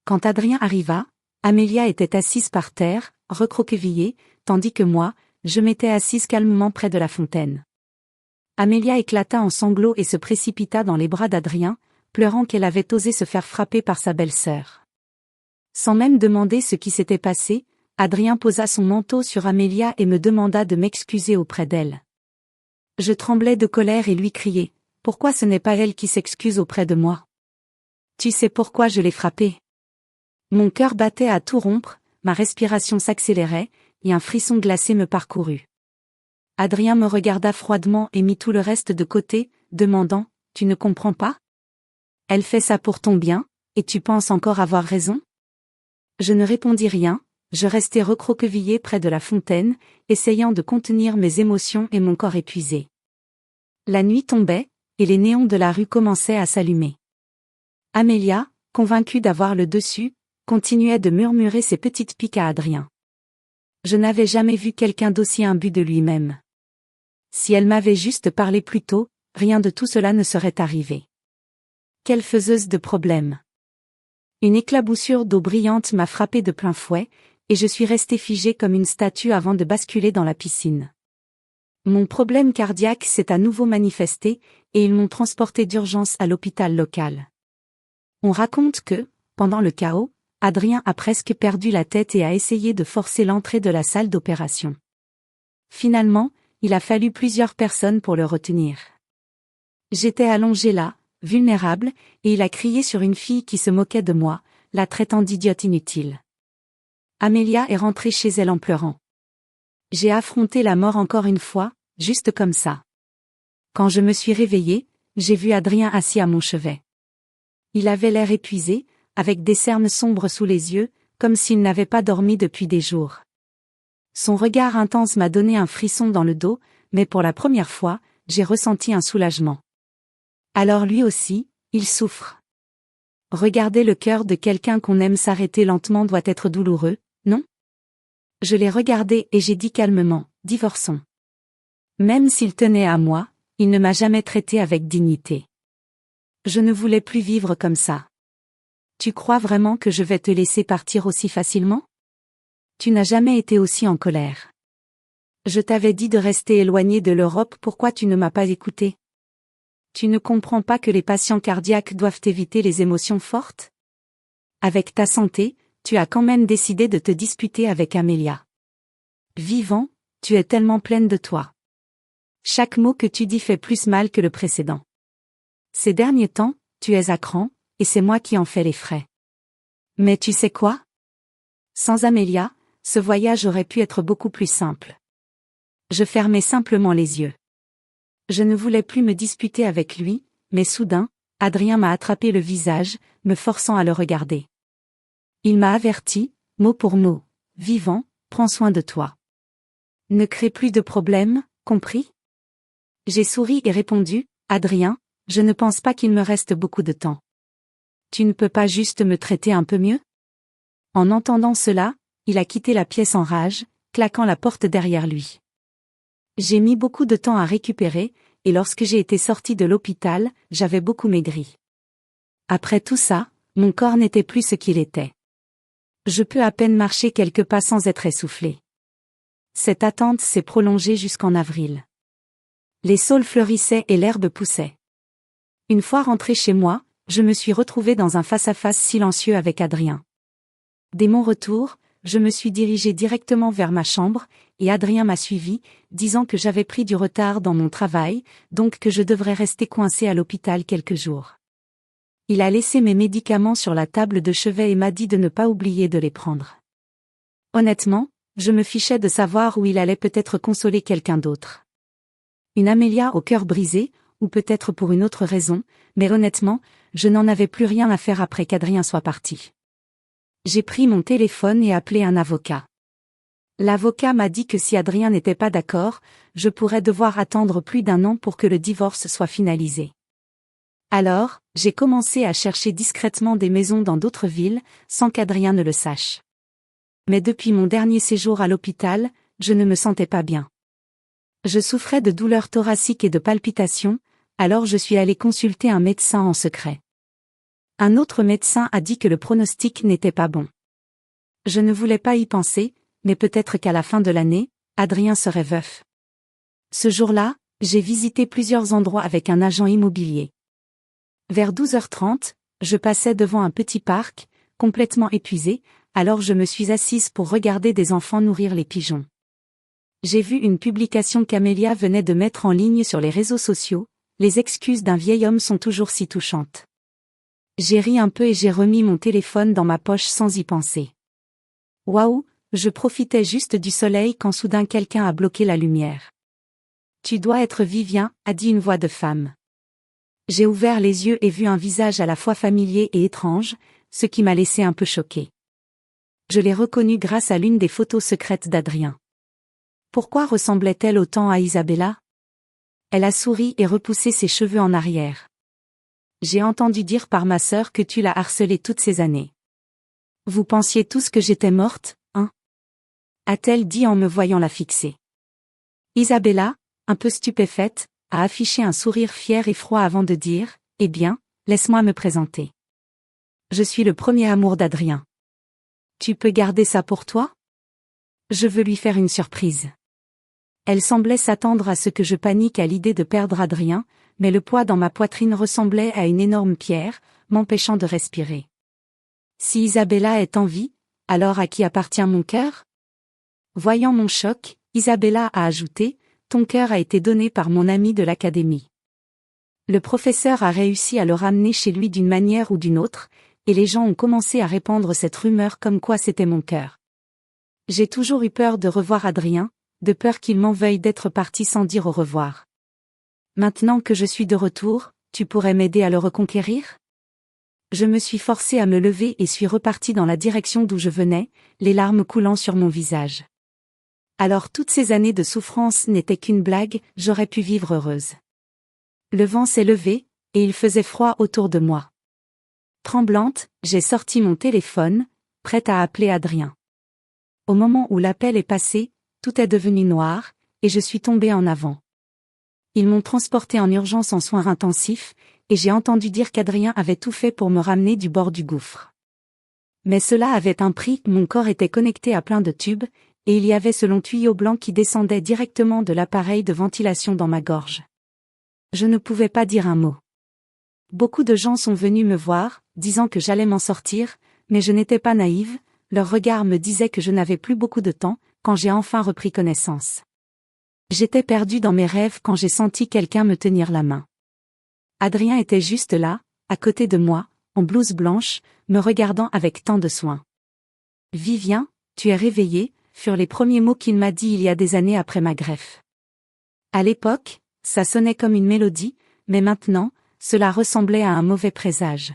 Quand Adrien arriva, Amélia était assise par terre, recroquevillée, tandis que moi, je m'étais assise calmement près de la fontaine. Amélia éclata en sanglots et se précipita dans les bras d'Adrien, pleurant qu'elle avait osé se faire frapper par sa belle-sœur. Sans même demander ce qui s'était passé, Adrien posa son manteau sur Amélia et me demanda de m'excuser auprès d'elle. Je tremblais de colère et lui criai « Pourquoi ce n'est pas elle qui s'excuse auprès de moi? Tu sais pourquoi je l'ai frappée? » Mon cœur battait à tout rompre, ma respiration s'accélérait, et un frisson glacé me parcourut. Adrien me regarda froidement et mit tout le reste de côté, demandant « Tu ne comprends pas? Elle fait ça pour ton bien, et tu penses encore avoir raison? » Je ne répondis rien, je restai recroquevillé près de la fontaine, essayant de contenir mes émotions et mon corps épuisé. La nuit tombait, et les néons de la rue commençaient à s'allumer. Amélia, convaincue d'avoir le dessus, continuait de murmurer ses petites piques à Adrien. Je n'avais jamais vu quelqu'un d'aussi imbu de lui-même. Si elle m'avait juste parlé plus tôt, rien de tout cela ne serait arrivé. Quelle faiseuse de problèmes! Une éclaboussure d'eau brillante m'a frappé de plein fouet, et je suis restée figée comme une statue avant de basculer dans la piscine. Mon problème cardiaque s'est à nouveau manifesté, et ils m'ont transporté d'urgence à l'hôpital local. On raconte que, pendant le chaos, Adrien a presque perdu la tête et a essayé de forcer l'entrée de la salle d'opération. Finalement, il a fallu plusieurs personnes pour le retenir. J'étais allongée là, vulnérable, et il a crié sur une fille qui se moquait de moi, la traitant d'idiote inutile. Amélia est rentrée chez elle en pleurant. J'ai affronté la mort encore une fois, juste comme ça. Quand je me suis réveillée, j'ai vu Adrien assis à mon chevet. Il avait l'air épuisé, avec des cernes sombres sous les yeux, comme s'il n'avait pas dormi depuis des jours. Son regard intense m'a donné un frisson dans le dos, mais pour la première fois, j'ai ressenti un soulagement. Alors lui aussi, il souffre. Regarder le cœur de quelqu'un qu'on aime s'arrêter lentement doit être douloureux, non? Je l'ai regardé et j'ai dit calmement, divorçons. Même s'il tenait à moi, il ne m'a jamais traité avec dignité. Je ne voulais plus vivre comme ça. Tu crois vraiment que je vais te laisser partir aussi facilement? Tu n'as jamais été aussi en colère. Je t'avais dit de rester éloigné de l'Europe, pourquoi tu ne m'as pas écouté? Tu ne comprends pas que les patients cardiaques doivent éviter les émotions fortes? Avec ta santé, tu as quand même décidé de te disputer avec Amelia. Vivant, tu es tellement pleine de toi. Chaque mot que tu dis fait plus mal que le précédent. Ces derniers temps, tu es à cran, et c'est moi qui en fais les frais. Mais tu sais quoi? Sans Amelia, ce voyage aurait pu être beaucoup plus simple. Je fermais simplement les yeux. Je ne voulais plus me disputer avec lui, mais soudain, Adrien m'a attrapé le visage, me forçant à le regarder. Il m'a averti, mot pour mot, Vivant, prends soin de toi. Ne crée plus de problèmes, compris? J'ai souri et répondu, Adrien, je ne pense pas qu'il me reste beaucoup de temps. Tu ne peux pas juste me traiter un peu mieux? En entendant cela, il a quitté la pièce en rage, claquant la porte derrière lui. J'ai mis beaucoup de temps à récupérer, et lorsque j'ai été sortie de l'hôpital, j'avais beaucoup maigri. Après tout ça, mon corps n'était plus ce qu'il était. Je peux à peine marcher quelques pas sans être essoufflé. Cette attente s'est prolongée jusqu'en avril. Les saules fleurissaient et l'herbe poussait. Une fois rentré chez moi, je me suis retrouvée dans un face-à-face silencieux avec Adrien. Dès mon retour, je me suis dirigée directement vers ma chambre, et Adrien m'a suivi, disant que j'avais pris du retard dans mon travail, donc que je devrais rester coincée à l'hôpital quelques jours. Il a laissé mes médicaments sur la table de chevet et m'a dit de ne pas oublier de les prendre. Honnêtement, je me fichais de savoir où il allait peut-être consoler quelqu'un d'autre. Une Amélia au cœur brisé, ou peut-être pour une autre raison, mais honnêtement, je n'en avais plus rien à faire après qu'Adrien soit parti. J'ai pris mon téléphone et appelé un avocat. L'avocat m'a dit que si Adrien n'était pas d'accord, je pourrais devoir attendre plus d'1 an pour que le divorce soit finalisé. Alors, j'ai commencé à chercher discrètement des maisons dans d'autres villes, sans qu'Adrien ne le sache. Mais depuis mon dernier séjour à l'hôpital, je ne me sentais pas bien. Je souffrais de douleurs thoraciques et de palpitations, alors je suis allée consulter un médecin en secret. Un autre médecin a dit que le pronostic n'était pas bon. Je ne voulais pas y penser, mais peut-être qu'à la fin de l'année, Adrien serait veuf. Ce jour-là, j'ai visité plusieurs endroits avec un agent immobilier. Vers 12h30, je passais devant un petit parc, complètement épuisé, alors je me suis assise pour regarder des enfants nourrir les pigeons. J'ai vu une publication qu'Amélia venait de mettre en ligne sur les réseaux sociaux, les excuses d'un vieil homme sont toujours si touchantes. J'ai ri un peu et j'ai remis mon téléphone dans ma poche sans y penser. Waouh, je profitais juste du soleil quand soudain quelqu'un a bloqué la lumière. Tu dois être Vivien, a dit une voix de femme. J'ai ouvert les yeux et vu un visage à la fois familier et étrange, ce qui m'a laissé un peu choqué. Je l'ai reconnu grâce à l'une des photos secrètes d'Adrien. Pourquoi ressemblait-elle autant à Isabella? Elle a souri et repoussé ses cheveux en arrière. J'ai entendu dire par ma sœur que tu l'as harcelée toutes ces années. Vous pensiez tous que j'étais morte, hein? A-t-elle dit en me voyant la fixer. Isabella, un peu stupéfaite, a affiché un sourire fier et froid avant de dire, eh bien, laisse-moi me présenter. Je suis le premier amour d'Adrien. Tu peux garder ça pour toi? Je veux lui faire une surprise. Elle semblait s'attendre à ce que je panique à l'idée de perdre Adrien, mais le poids dans ma poitrine ressemblait à une énorme pierre, m'empêchant de respirer. Si Isabella est en vie, alors à qui appartient mon cœur? Voyant mon choc, Isabella a ajouté, ton cœur a été donné par mon ami de l'académie. Le professeur a réussi à le ramener chez lui d'une manière ou d'une autre, et les gens ont commencé à répandre cette rumeur comme quoi c'était mon cœur. J'ai toujours eu peur de revoir Adrien, de peur qu'il m'en veuille d'être parti sans dire au revoir. Maintenant que je suis de retour, tu pourrais m'aider à le reconquérir? Je me suis forcée à me lever et suis repartie dans la direction d'où je venais, les larmes coulant sur mon visage. Alors toutes ces années de souffrance n'étaient qu'une blague, j'aurais pu vivre heureuse. Le vent s'est levé, et il faisait froid autour de moi. Tremblante, j'ai sorti mon téléphone, prête à appeler Adrien. Au moment où l'appel est passé, tout est devenu noir, et je suis tombée en avant. Ils m'ont transportée en urgence en soins intensifs, et j'ai entendu dire qu'Adrien avait tout fait pour me ramener du bord du gouffre. Mais cela avait un prix, mon corps était connecté à plein de tubes, et il y avait ce long tuyau blanc qui descendait directement de l'appareil de ventilation dans ma gorge. Je ne pouvais pas dire un mot. Beaucoup de gens sont venus me voir, disant que j'allais m'en sortir, mais je n'étais pas naïve, leur regard me disait que je n'avais plus beaucoup de temps, quand j'ai enfin repris connaissance. J'étais perdue dans mes rêves quand j'ai senti quelqu'un me tenir la main. Adrien était juste là, à côté de moi, en blouse blanche, me regardant avec tant de soin. « Vivien, tu es réveillé », furent les premiers mots qu'il m'a dit il y a des années après ma greffe. À l'époque, ça sonnait comme une mélodie, mais maintenant, cela ressemblait à un mauvais présage.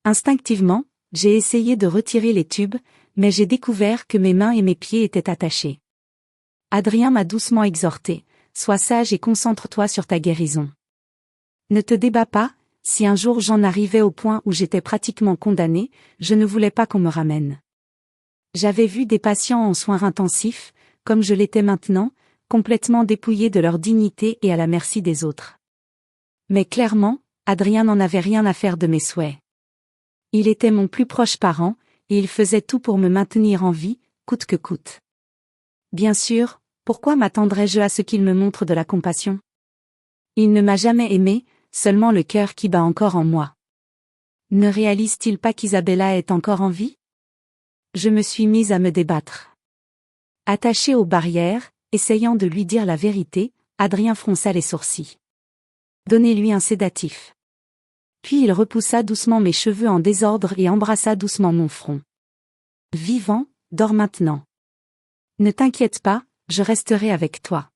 Instinctivement, j'ai essayé de retirer les tubes, mais j'ai découvert que mes mains et mes pieds étaient attachés. Adrien m'a doucement exhorté, « Sois sage et concentre-toi sur ta guérison. Ne te débats pas, si un jour j'en arrivais au point où j'étais pratiquement condamnée, je ne voulais pas qu'on me ramène. » J'avais vu des patients en soins intensifs, comme je l'étais maintenant, complètement dépouillés de leur dignité et à la merci des autres. Mais clairement, Adrien n'en avait rien à faire de mes souhaits. Il était mon plus proche parent, et il faisait tout pour me maintenir en vie, coûte que coûte. Bien sûr, pourquoi m'attendrais-je à ce qu'il me montre de la compassion? Il ne m'a jamais aimé, seulement le cœur qui bat encore en moi. Ne réalise-t-il pas qu'Isabella est encore en vie? Je me suis mise à me débattre. Attaché aux barrières, essayant de lui dire la vérité, Adrien fronça les sourcils. Donnez-lui un sédatif. Puis il repoussa doucement mes cheveux en désordre et embrassa doucement mon front. Vivant, dors maintenant. Ne t'inquiète pas, je resterai avec toi.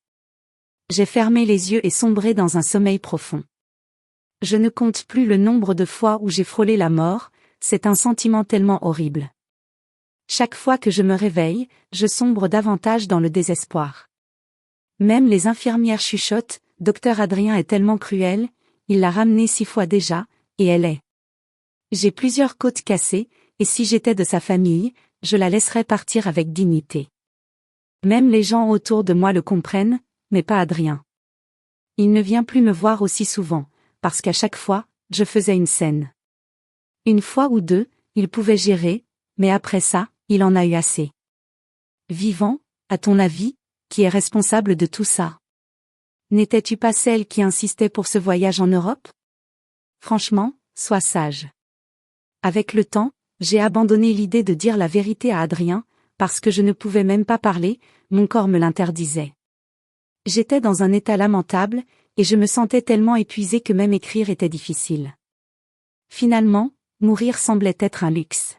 J'ai fermé les yeux et sombré dans un sommeil profond. Je ne compte plus le nombre de fois où j'ai frôlé la mort, c'est un sentiment tellement horrible. Chaque fois que je me réveille, je sombre davantage dans le désespoir. Même les infirmières chuchotent, « Docteur Adrien est tellement cruel, il l'a ramenée 6 fois déjà, et elle est. » J'ai plusieurs côtes cassées, et si j'étais de sa famille, je la laisserais partir avec dignité. Même les gens autour de moi le comprennent, mais pas Adrien. Il ne vient plus me voir aussi souvent, parce qu'à chaque fois, je faisais une scène. Une fois ou deux, il pouvait gérer, mais après ça, il en a eu assez. Vivant, à ton avis, qui est responsable de tout ça? N'étais-tu pas celle qui insistait pour ce voyage en Europe? Franchement, sois sage. Avec le temps, j'ai abandonné l'idée de dire la vérité à Adrien, parce que je ne pouvais même pas parler, mon corps me l'interdisait. J'étais dans un état lamentable, et je me sentais tellement épuisée que même écrire était difficile. Finalement, mourir semblait être un luxe.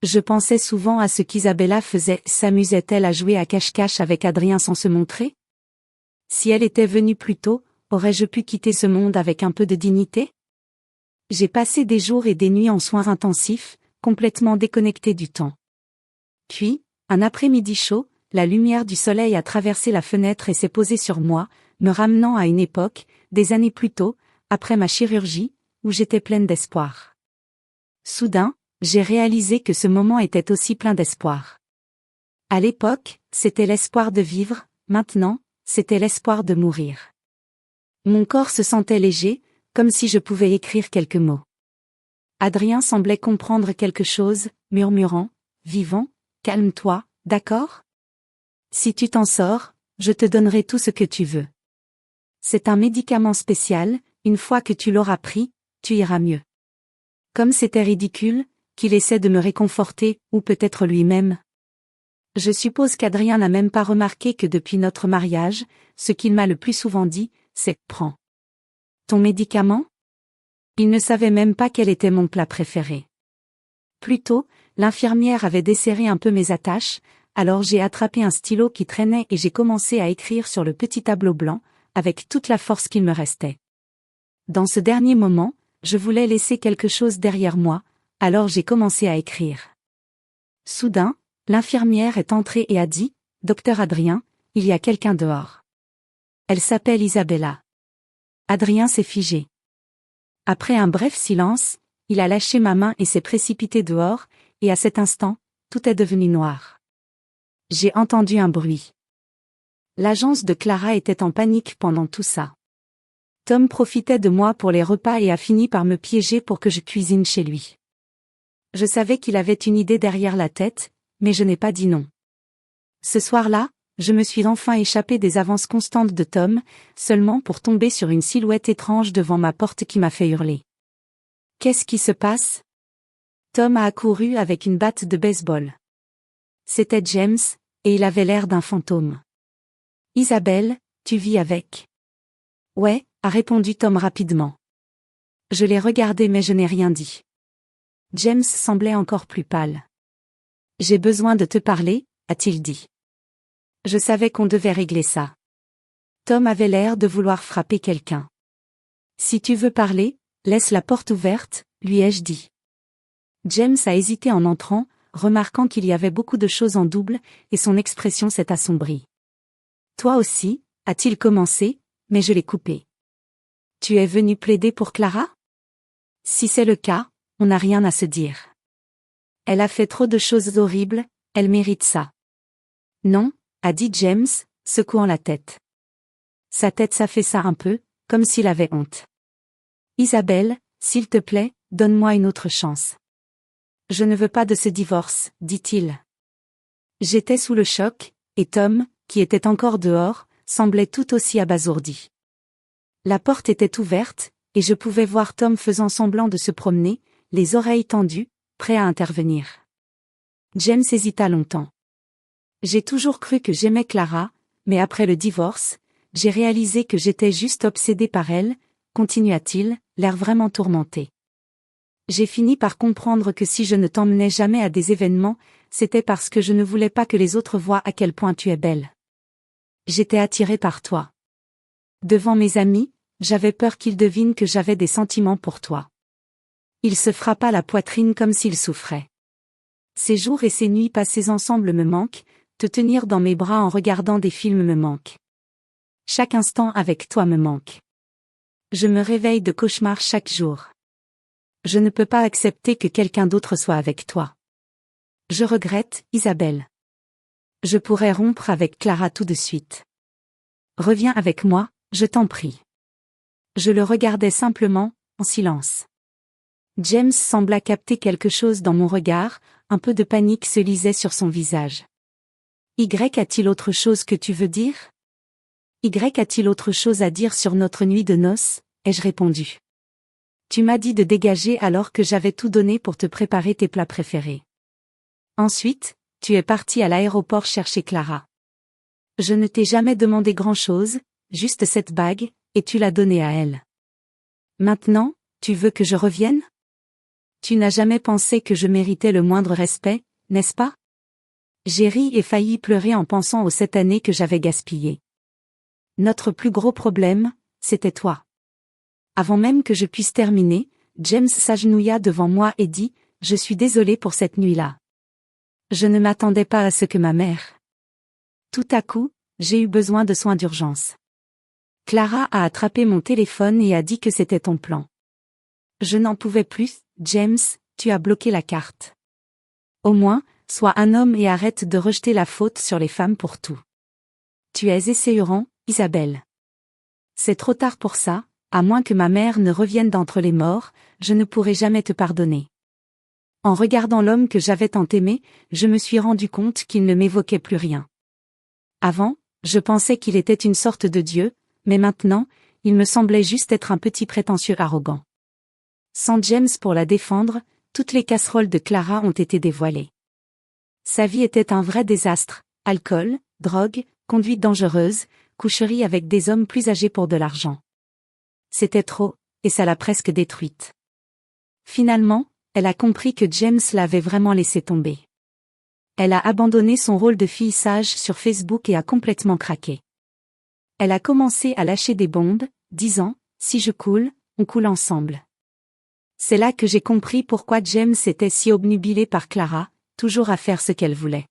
Je pensais souvent à ce qu'Isabella faisait, s'amusait-elle à jouer à cache-cache avec Adrien sans se montrer? Si elle était venue plus tôt, aurais-je pu quitter ce monde avec un peu de dignité? J'ai passé des jours et des nuits en soins intensifs, complètement déconnectée du temps. Puis, un après-midi chaud, la lumière du soleil a traversé la fenêtre et s'est posée sur moi, me ramenant à une époque, des années plus tôt, après ma chirurgie, où j'étais pleine d'espoir. Soudain, j'ai réalisé que ce moment était aussi plein d'espoir. À l'époque, c'était l'espoir de vivre, maintenant, c'était l'espoir de mourir. Mon corps se sentait léger, comme si je pouvais écrire quelques mots. Adrien semblait comprendre quelque chose, murmurant, « Vivant, calme-toi, d'accord? Si tu t'en sors, je te donnerai tout ce que tu veux. C'est un médicament spécial, une fois que tu l'auras pris, tu iras mieux. » Comme c'était ridicule, qu'il essaie de me réconforter, ou peut-être lui-même. Je suppose qu'Adrien n'a même pas remarqué que depuis notre mariage, ce qu'il m'a le plus souvent dit, c'est « Prends ton médicament ?» Il ne savait même pas quel était mon plat préféré. Plus tôt, l'infirmière avait desserré un peu mes attaches, alors j'ai attrapé un stylo qui traînait et j'ai commencé à écrire sur le petit tableau blanc, avec toute la force qu'il me restait. Dans ce dernier moment, je voulais laisser quelque chose derrière moi, alors j'ai commencé à écrire. Soudain, l'infirmière est entrée et a dit, « Docteur Adrien, il y a quelqu'un dehors. Elle s'appelle Isabella. » Adrien s'est figé. Après un bref silence, il a lâché ma main et s'est précipité dehors, et à cet instant, tout est devenu noir. J'ai entendu un bruit. L'agence de Clara était en panique pendant tout ça. Tom profitait de moi pour les repas et a fini par me piéger pour que je cuisine chez lui. Je savais qu'il avait une idée derrière la tête, mais je n'ai pas dit non. Ce soir-là, je me suis enfin échappé des avances constantes de Tom, seulement pour tomber sur une silhouette étrange devant ma porte qui m'a fait hurler. Qu'est-ce qui se passe? Tom a accouru avec une batte de baseball. C'était James, et il avait l'air d'un fantôme. Isabelle, tu vis avec? Ouais, a répondu Tom rapidement. Je l'ai regardé mais je n'ai rien dit. James semblait encore plus pâle. J'ai besoin de te parler, a-t-il dit. Je savais qu'on devait régler ça. Tom avait l'air de vouloir frapper quelqu'un. Si tu veux parler, laisse la porte ouverte, lui ai-je dit. James a hésité en entrant, remarquant qu'il y avait beaucoup de choses en double, et son expression s'est assombrie. Toi aussi, a-t-il commencé, mais je l'ai coupé. Tu es venu plaider pour Clara? Si c'est le cas, on n'a rien à se dire. Elle a fait trop de choses horribles, elle mérite ça. Non, a dit James, secouant la tête. Sa tête s'affaissa un peu, comme s'il avait honte. Isabelle, s'il te plaît, donne-moi une autre chance. Je ne veux pas de ce divorce, dit-il. J'étais sous le choc, et Tom, qui était encore dehors, semblait tout aussi abasourdi. La porte était ouverte, et je pouvais voir Tom faisant semblant de se promener, les oreilles tendues, prêt à intervenir. James hésita longtemps. J'ai toujours cru que j'aimais Clara, mais après le divorce, j'ai réalisé que j'étais juste obsédé par elle, continua-t-il, l'air vraiment tourmenté. J'ai fini par comprendre que si je ne t'emmenais jamais à des événements, c'était parce que je ne voulais pas que les autres voient à quel point tu es belle. J'étais attiré par toi. Devant mes amis, j'avais peur qu'ils devinent que j'avais des sentiments pour toi. Il se frappa la poitrine comme s'il souffrait. Ces jours et ces nuits passées ensemble me manquent, te tenir dans mes bras en regardant des films me manque. Chaque instant avec toi me manque. Je me réveille de cauchemars chaque jour. Je ne peux pas accepter que quelqu'un d'autre soit avec toi. Je regrette, Isabelle. Je pourrais rompre avec Clara tout de suite. Reviens avec moi, je t'en prie. Je le regardais simplement, en silence. James sembla capter quelque chose dans mon regard, un peu de panique se lisait sur son visage. Y a-t-il autre chose que tu veux dire? Y a-t-il autre chose à dire sur notre nuit de noces? Ai-je répondu. Tu m'as dit de dégager alors que j'avais tout donné pour te préparer tes plats préférés. Ensuite, tu es parti à l'aéroport chercher Clara. Je ne t'ai jamais demandé grand-chose, juste cette bague, et tu l'as donnée à elle. Maintenant, tu veux que je revienne? Tu n'as jamais pensé que je méritais le moindre respect, n'est-ce pas? J'ai ri et failli pleurer en pensant aux 7 années que j'avais gaspillées. Notre plus gros problème, c'était toi. Avant même que je puisse terminer, James s'agenouilla devant moi et dit, « Je suis désolé pour cette nuit-là. Je ne m'attendais pas à ce que ma mère. » Tout à coup, j'ai eu besoin de soins d'urgence. Clara a attrapé mon téléphone et a dit que c'était ton plan. Je n'en pouvais plus, James, tu as bloqué la carte. Au moins, sois un homme et arrête de rejeter la faute sur les femmes pour tout. Tu es essayant, Isabelle. C'est trop tard pour ça, à moins que ma mère ne revienne d'entre les morts, je ne pourrai jamais te pardonner. En regardant l'homme que j'avais tant aimé, je me suis rendu compte qu'il ne m'évoquait plus rien. Avant, je pensais qu'il était une sorte de dieu, mais maintenant, il me semblait juste être un petit prétentieux arrogant. Sans James pour la défendre, toutes les casseroles de Clara ont été dévoilées. Sa vie était un vrai désastre, alcool, drogue, conduite dangereuse, coucherie avec des hommes plus âgés pour de l'argent. C'était trop, et ça l'a presque détruite. Finalement, elle a compris que James l'avait vraiment laissé tomber. Elle a abandonné son rôle de fille sage sur Facebook et a complètement craqué. Elle a commencé à lâcher des bombes, disant, « Si je coule, on coule ensemble. » C'est là que j'ai compris pourquoi James était si obnubilé par Clara, toujours à faire ce qu'elle voulait.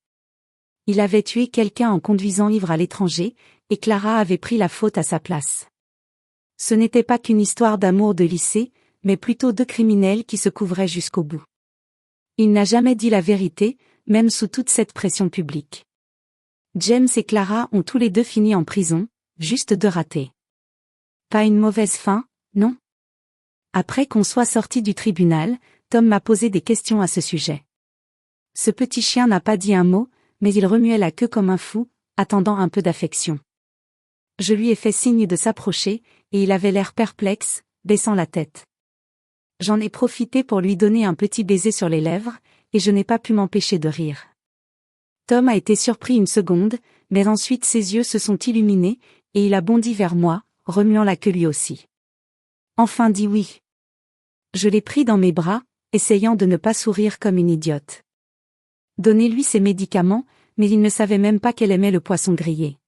Il avait tué quelqu'un en conduisant ivre à l'étranger, et Clara avait pris la faute à sa place. Ce n'était pas qu'une histoire d'amour de lycée, mais plutôt deux criminels qui se couvraient jusqu'au bout. Il n'a jamais dit la vérité, même sous toute cette pression publique. James et Clara ont tous les deux fini en prison, juste deux ratés. Pas une mauvaise fin, non? Après qu'on soit sorti du tribunal, Tom m'a posé des questions à ce sujet. Ce petit chien n'a pas dit un mot, mais il remuait la queue comme un fou, attendant un peu d'affection. Je lui ai fait signe de s'approcher, et il avait l'air perplexe, baissant la tête. J'en ai profité pour lui donner un petit baiser sur les lèvres, et je n'ai pas pu m'empêcher de rire. Tom a été surpris une seconde, mais ensuite ses yeux se sont illuminés, et il a bondi vers moi, remuant la queue lui aussi. Enfin dit oui. Je l'ai pris dans mes bras, essayant de ne pas sourire comme une idiote. Donnez-lui ses médicaments, mais il ne savait même pas qu'elle aimait le poisson grillé.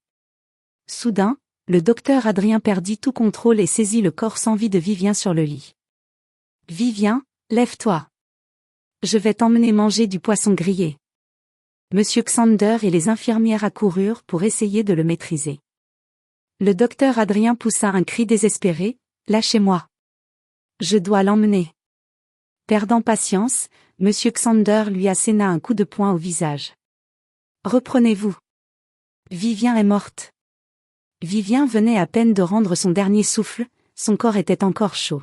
Soudain, le docteur Adrien perdit tout contrôle et saisit le corps sans vie de Vivien sur le lit. « Vivien, lève-toi. Je vais t'emmener manger du poisson grillé. » Monsieur Xander et les infirmières accoururent pour essayer de le maîtriser. Le docteur Adrien poussa un cri désespéré, « Lâchez-moi. Je dois l'emmener. » Perdant patience, Monsieur Xander lui asséna un coup de poing au visage. « Reprenez-vous. Vivien est morte. » Vivien venait à peine de rendre son dernier souffle, son corps était encore chaud.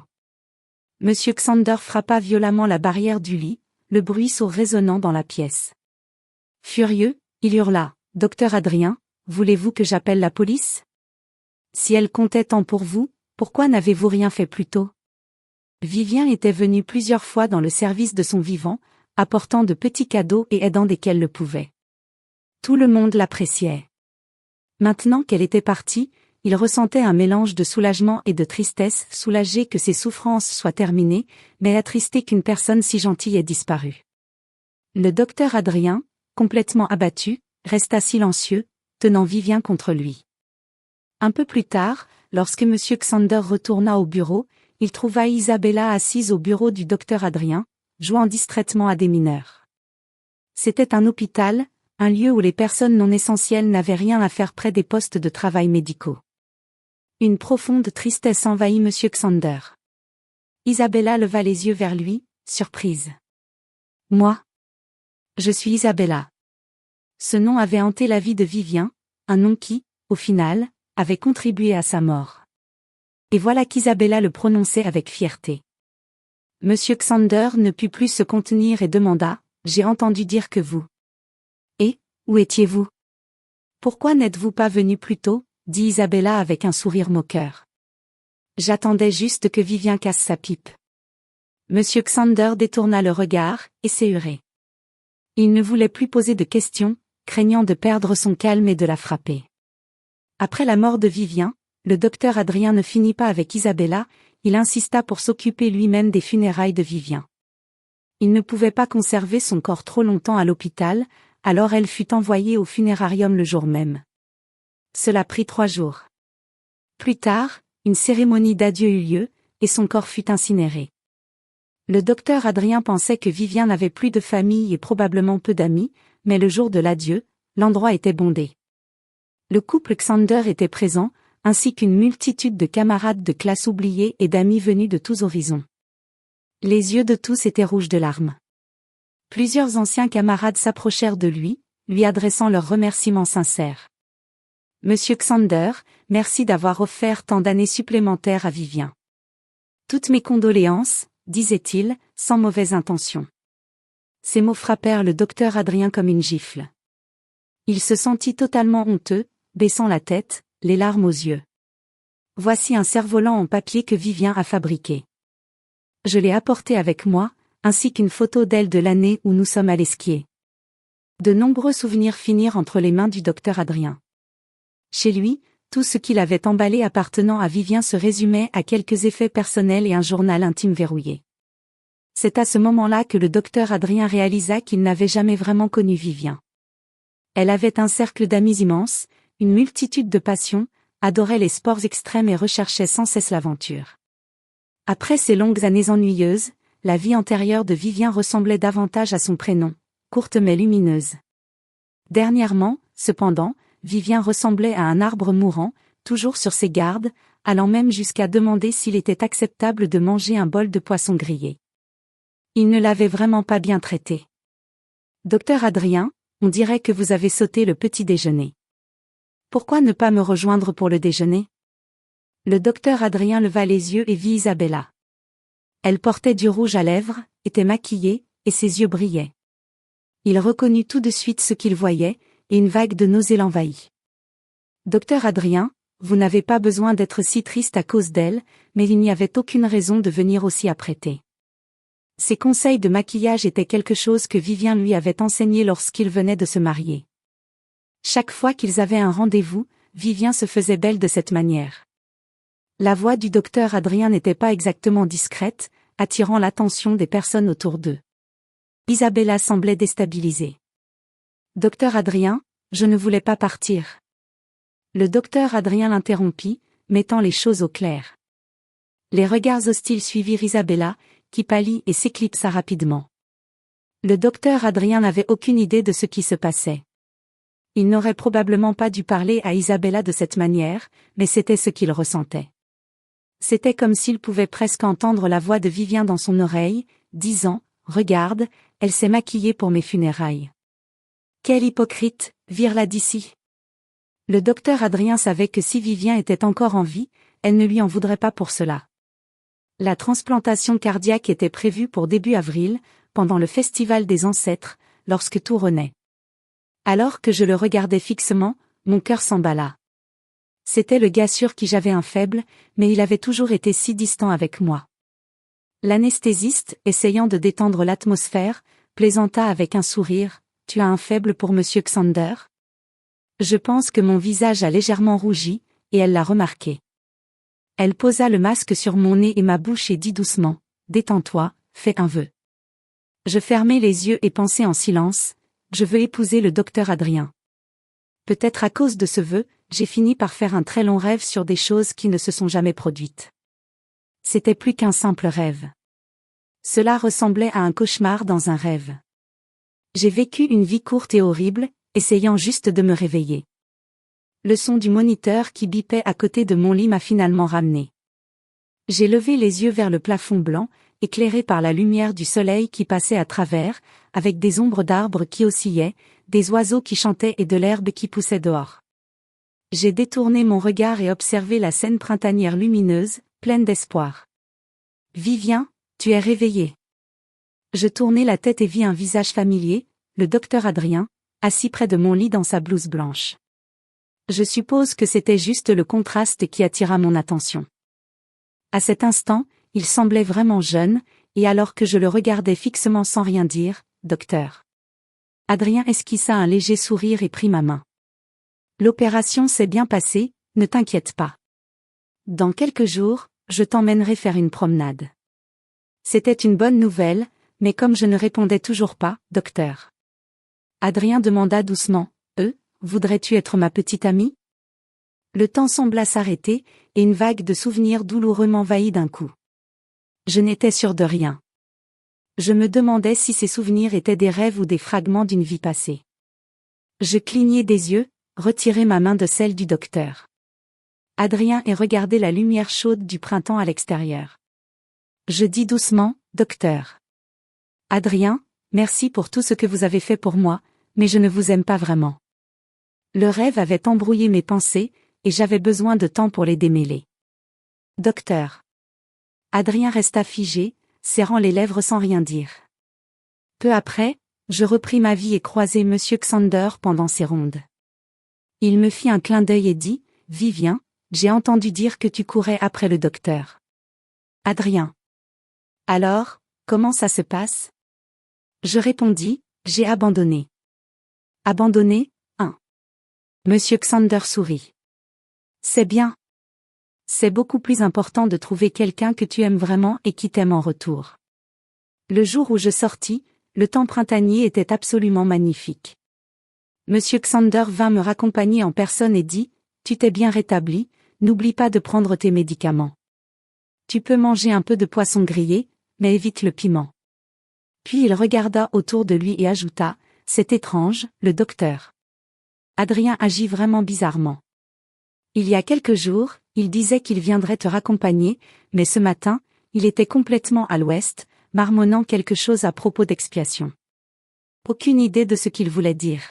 Monsieur Xander frappa violemment la barrière du lit, le bruit sourd résonnant dans la pièce. Furieux, il hurla, « Docteur Adrien, voulez-vous que j'appelle la police? Si elle comptait tant pour vous, pourquoi n'avez-vous rien fait plus tôt? » Vivien était venu plusieurs fois dans le service de son vivant, apportant de petits cadeaux et aidant dès qu'elle le pouvait. Tout le monde l'appréciait. Maintenant qu'elle était partie, il ressentait un mélange de soulagement et de tristesse, soulagé que ses souffrances soient terminées, mais attristé qu'une personne si gentille ait disparu. Le docteur Adrien, complètement abattu, resta silencieux, tenant Vivien contre lui. Un peu plus tard, lorsque M. Xander retourna au bureau, il trouva Isabella assise au bureau du docteur Adrien, jouant distraitement à des mineurs. C'était un hôpital, un lieu où les personnes non essentielles n'avaient rien à faire près des postes de travail médicaux. Une profonde tristesse envahit M. Xander. Isabella leva les yeux vers lui, surprise. « Moi? Je suis Isabella. » Ce nom avait hanté la vie de Vivien, un nom qui, au final, avait contribué à sa mort. Et voilà qu'Isabella le prononçait avec fierté. M. Xander ne put plus se contenir et demanda, « J'ai entendu dire que vous... » « Et, où étiez-vous? Pourquoi n'êtes-vous pas venu plus tôt ?» dit Isabella avec un sourire moqueur. « J'attendais juste que Vivien casse sa pipe. » M. Xander détourna le regard, esséhuré. Il ne voulait plus poser de questions, craignant de perdre son calme et de la frapper. Après la mort de Vivien, le docteur Adrien ne finit pas avec Isabella, il insista pour s'occuper lui-même des funérailles de Vivien. Il ne pouvait pas conserver son corps trop longtemps à l'hôpital, alors elle fut envoyée au funérarium le jour même. Cela prit 3 jours. Plus tard, une cérémonie d'adieu eut lieu, et son corps fut incinéré. Le docteur Adrien pensait que Vivien n'avait plus de famille et probablement peu d'amis, mais le jour de l'adieu, l'endroit était bondé. Le couple Xander était présent, ainsi qu'une multitude de camarades de classe oubliés et d'amis venus de tous horizons. Les yeux de tous étaient rouges de larmes. Plusieurs anciens camarades s'approchèrent de lui, lui adressant leurs remerciements sincères. « Monsieur Xander, merci d'avoir offert tant d'années supplémentaires à Vivien. Toutes mes condoléances, disait-il, sans mauvaise intention. » Ces mots frappèrent le docteur Adrien comme une gifle. Il se sentit totalement honteux, baissant la tête, les larmes aux yeux. « Voici un cerf-volant en papier que Vivien a fabriqué. Je l'ai apporté avec moi, ainsi qu'une photo d'elle de l'année où nous sommes allés skier. » De nombreux souvenirs finirent entre les mains du docteur Adrien. Chez lui, tout ce qu'il avait emballé appartenant à Vivien se résumait à quelques effets personnels et un journal intime verrouillé. C'est à ce moment-là que le docteur Adrien réalisa qu'il n'avait jamais vraiment connu Vivien. Elle avait un cercle d'amis immense, une multitude de passions, adorait les sports extrêmes et recherchait sans cesse l'aventure. Après ces longues années ennuyeuses, la vie antérieure de Vivien ressemblait davantage à son prénom, courte mais lumineuse. Dernièrement, cependant, Vivien ressemblait à un arbre mourant, toujours sur ses gardes, allant même jusqu'à demander s'il était acceptable de manger un bol de poisson grillé. Il ne l'avait vraiment pas bien traité. « Docteur Adrien, on dirait que vous avez sauté le petit déjeuner. Pourquoi ne pas me rejoindre pour le déjeuner ?» Le docteur Adrien leva les yeux et vit Isabella. Elle portait du rouge à lèvres, était maquillé, et ses yeux brillaient. Il reconnut tout de suite ce qu'il voyait, et une vague de nausée l'envahit. Docteur Adrien, vous n'avez pas besoin d'être si triste à cause d'elle, mais il n'y avait aucune raison de venir aussi apprêté. Ses conseils de maquillage étaient quelque chose que Vivien lui avait enseigné lorsqu'il venait de se marier. Chaque fois qu'ils avaient un rendez-vous, Vivien se faisait belle de cette manière. La voix du docteur Adrien n'était pas exactement discrète, attirant l'attention des personnes autour d'eux. Isabella semblait déstabilisée. Docteur Adrien, je ne voulais pas partir. Le docteur Adrien l'interrompit, mettant les choses au clair. Les regards hostiles suivirent Isabella, qui pâlit et s'éclipsa rapidement. Le docteur Adrien n'avait aucune idée de ce qui se passait. Il n'aurait probablement pas dû parler à Isabella de cette manière, mais c'était ce qu'il ressentait. C'était comme s'il pouvait presque entendre la voix de Vivien dans son oreille, disant « Regarde, elle s'est maquillée pour mes funérailles. » Quel hypocrite, vire-la d'ici. Le docteur Adrien savait que si Vivien était encore en vie, elle ne lui en voudrait pas pour cela. La transplantation cardiaque était prévue pour début avril, pendant le festival des ancêtres, lorsque tout renaît. Alors que je le regardais fixement, mon cœur s'emballa. C'était le gars sur qui j'avais un faible, mais il avait toujours été si distant avec moi. L'anesthésiste, essayant de détendre l'atmosphère, plaisanta avec un sourire, « Tu as un faible pour Monsieur Xander ?» Je pense que mon visage a légèrement rougi, et elle l'a remarqué. Elle posa le masque sur mon nez et ma bouche et dit doucement, « Détends-toi, fais un vœu. » Je fermai les yeux et pensai en silence, « Je veux épouser le docteur Adrien. » Peut-être à cause de ce vœu, j'ai fini par faire un très long rêve sur des choses qui ne se sont jamais produites. C'était plus qu'un simple rêve. Cela ressemblait à un cauchemar dans un rêve. J'ai vécu une vie courte et horrible, essayant juste de me réveiller. Le son du moniteur qui bipait à côté de mon lit m'a finalement ramené. J'ai levé les yeux vers le plafond blanc, éclairé par la lumière du soleil qui passait à travers, avec des ombres d'arbres qui oscillaient, des oiseaux qui chantaient et de l'herbe qui poussait dehors. J'ai détourné mon regard et observé la scène printanière lumineuse, pleine d'espoir. « Vivien, tu es réveillé. » Je tournai la tête et vis un visage familier, le docteur Adrien, assis près de mon lit dans sa blouse blanche. Je suppose que c'était juste le contraste qui attira mon attention. À cet instant, il semblait vraiment jeune, et alors que je le regardais fixement sans rien dire, « Docteur. » Adrien esquissa un léger sourire et prit ma main. « L'opération s'est bien passée, ne t'inquiète pas. Dans quelques jours, je t'emmènerai faire une promenade. » C'était une bonne nouvelle, mais comme je ne répondais toujours pas, « Docteur. » Adrien demanda doucement, « Voudrais-tu être ma petite amie ?» Le temps sembla s'arrêter, et une vague de souvenirs douloureux m'envahit d'un coup. Je n'étais sûre de rien. Je me demandais si ces souvenirs étaient des rêves ou des fragments d'une vie passée. Je clignai des yeux, retirai ma main de celle du docteur Adrien et regardai la lumière chaude du printemps à l'extérieur. Je dis doucement, « Docteur Adrien, merci pour tout ce que vous avez fait pour moi, mais je ne vous aime pas vraiment. » Le rêve avait embrouillé mes pensées, et j'avais besoin de temps pour les démêler. « Docteur. » Adrien resta figé, serrant les lèvres sans rien dire. Peu après, je repris ma vie et croisai Monsieur Xander pendant ses rondes. Il me fit un clin d'œil et dit, « Vivien, j'ai entendu dire que tu courais après le docteur Adrien. Alors, comment ça se passe ?» Je répondis, « J'ai abandonné. » Abandonné, hein. Monsieur Xander sourit. C'est bien. C'est beaucoup plus important de trouver quelqu'un que tu aimes vraiment et qui t'aime en retour. Le jour où je sortis, le temps printanier était absolument magnifique. Monsieur Xander vint me raccompagner en personne et dit, « Tu t'es bien rétabli, n'oublie pas de prendre tes médicaments. Tu peux manger un peu de poisson grillé, mais évite le piment. » Puis il regarda autour de lui et ajouta, « C'est étrange, le docteur Adrien agit vraiment bizarrement. Il y a quelques jours, il disait qu'il viendrait te raccompagner, mais ce matin, il était complètement à l'ouest, marmonnant quelque chose à propos d'expiation. Aucune idée de ce qu'il voulait dire.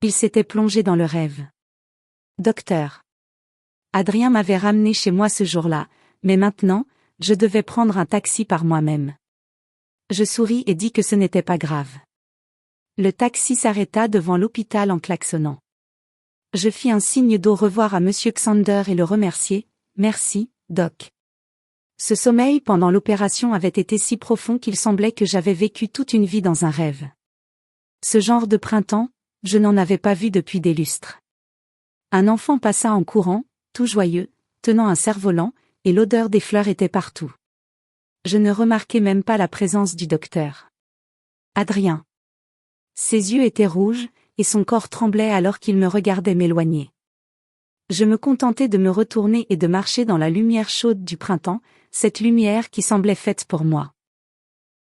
Il s'était plongé dans le rêve. Docteur. Adrien m'avait ramené chez moi ce jour-là, mais maintenant, je devais prendre un taxi par moi-même. Je souris et dis que ce n'était pas grave. Le taxi s'arrêta devant l'hôpital en klaxonnant. Je fis un signe d'au revoir à monsieur Xander et le remerciai. Merci, Doc. Ce sommeil pendant l'opération avait été si profond qu'il semblait que j'avais vécu toute une vie dans un rêve. Ce genre de printemps, je n'en avais pas vu depuis des lustres. Un enfant passa en courant, tout joyeux, tenant un cerf-volant, et l'odeur des fleurs était partout. Je ne remarquai même pas la présence du docteur. Adrien. Ses yeux étaient rouges, et son corps tremblait alors qu'il me regardait m'éloigner. Je me contentais de me retourner et de marcher dans la lumière chaude du printemps, cette lumière qui semblait faite pour moi.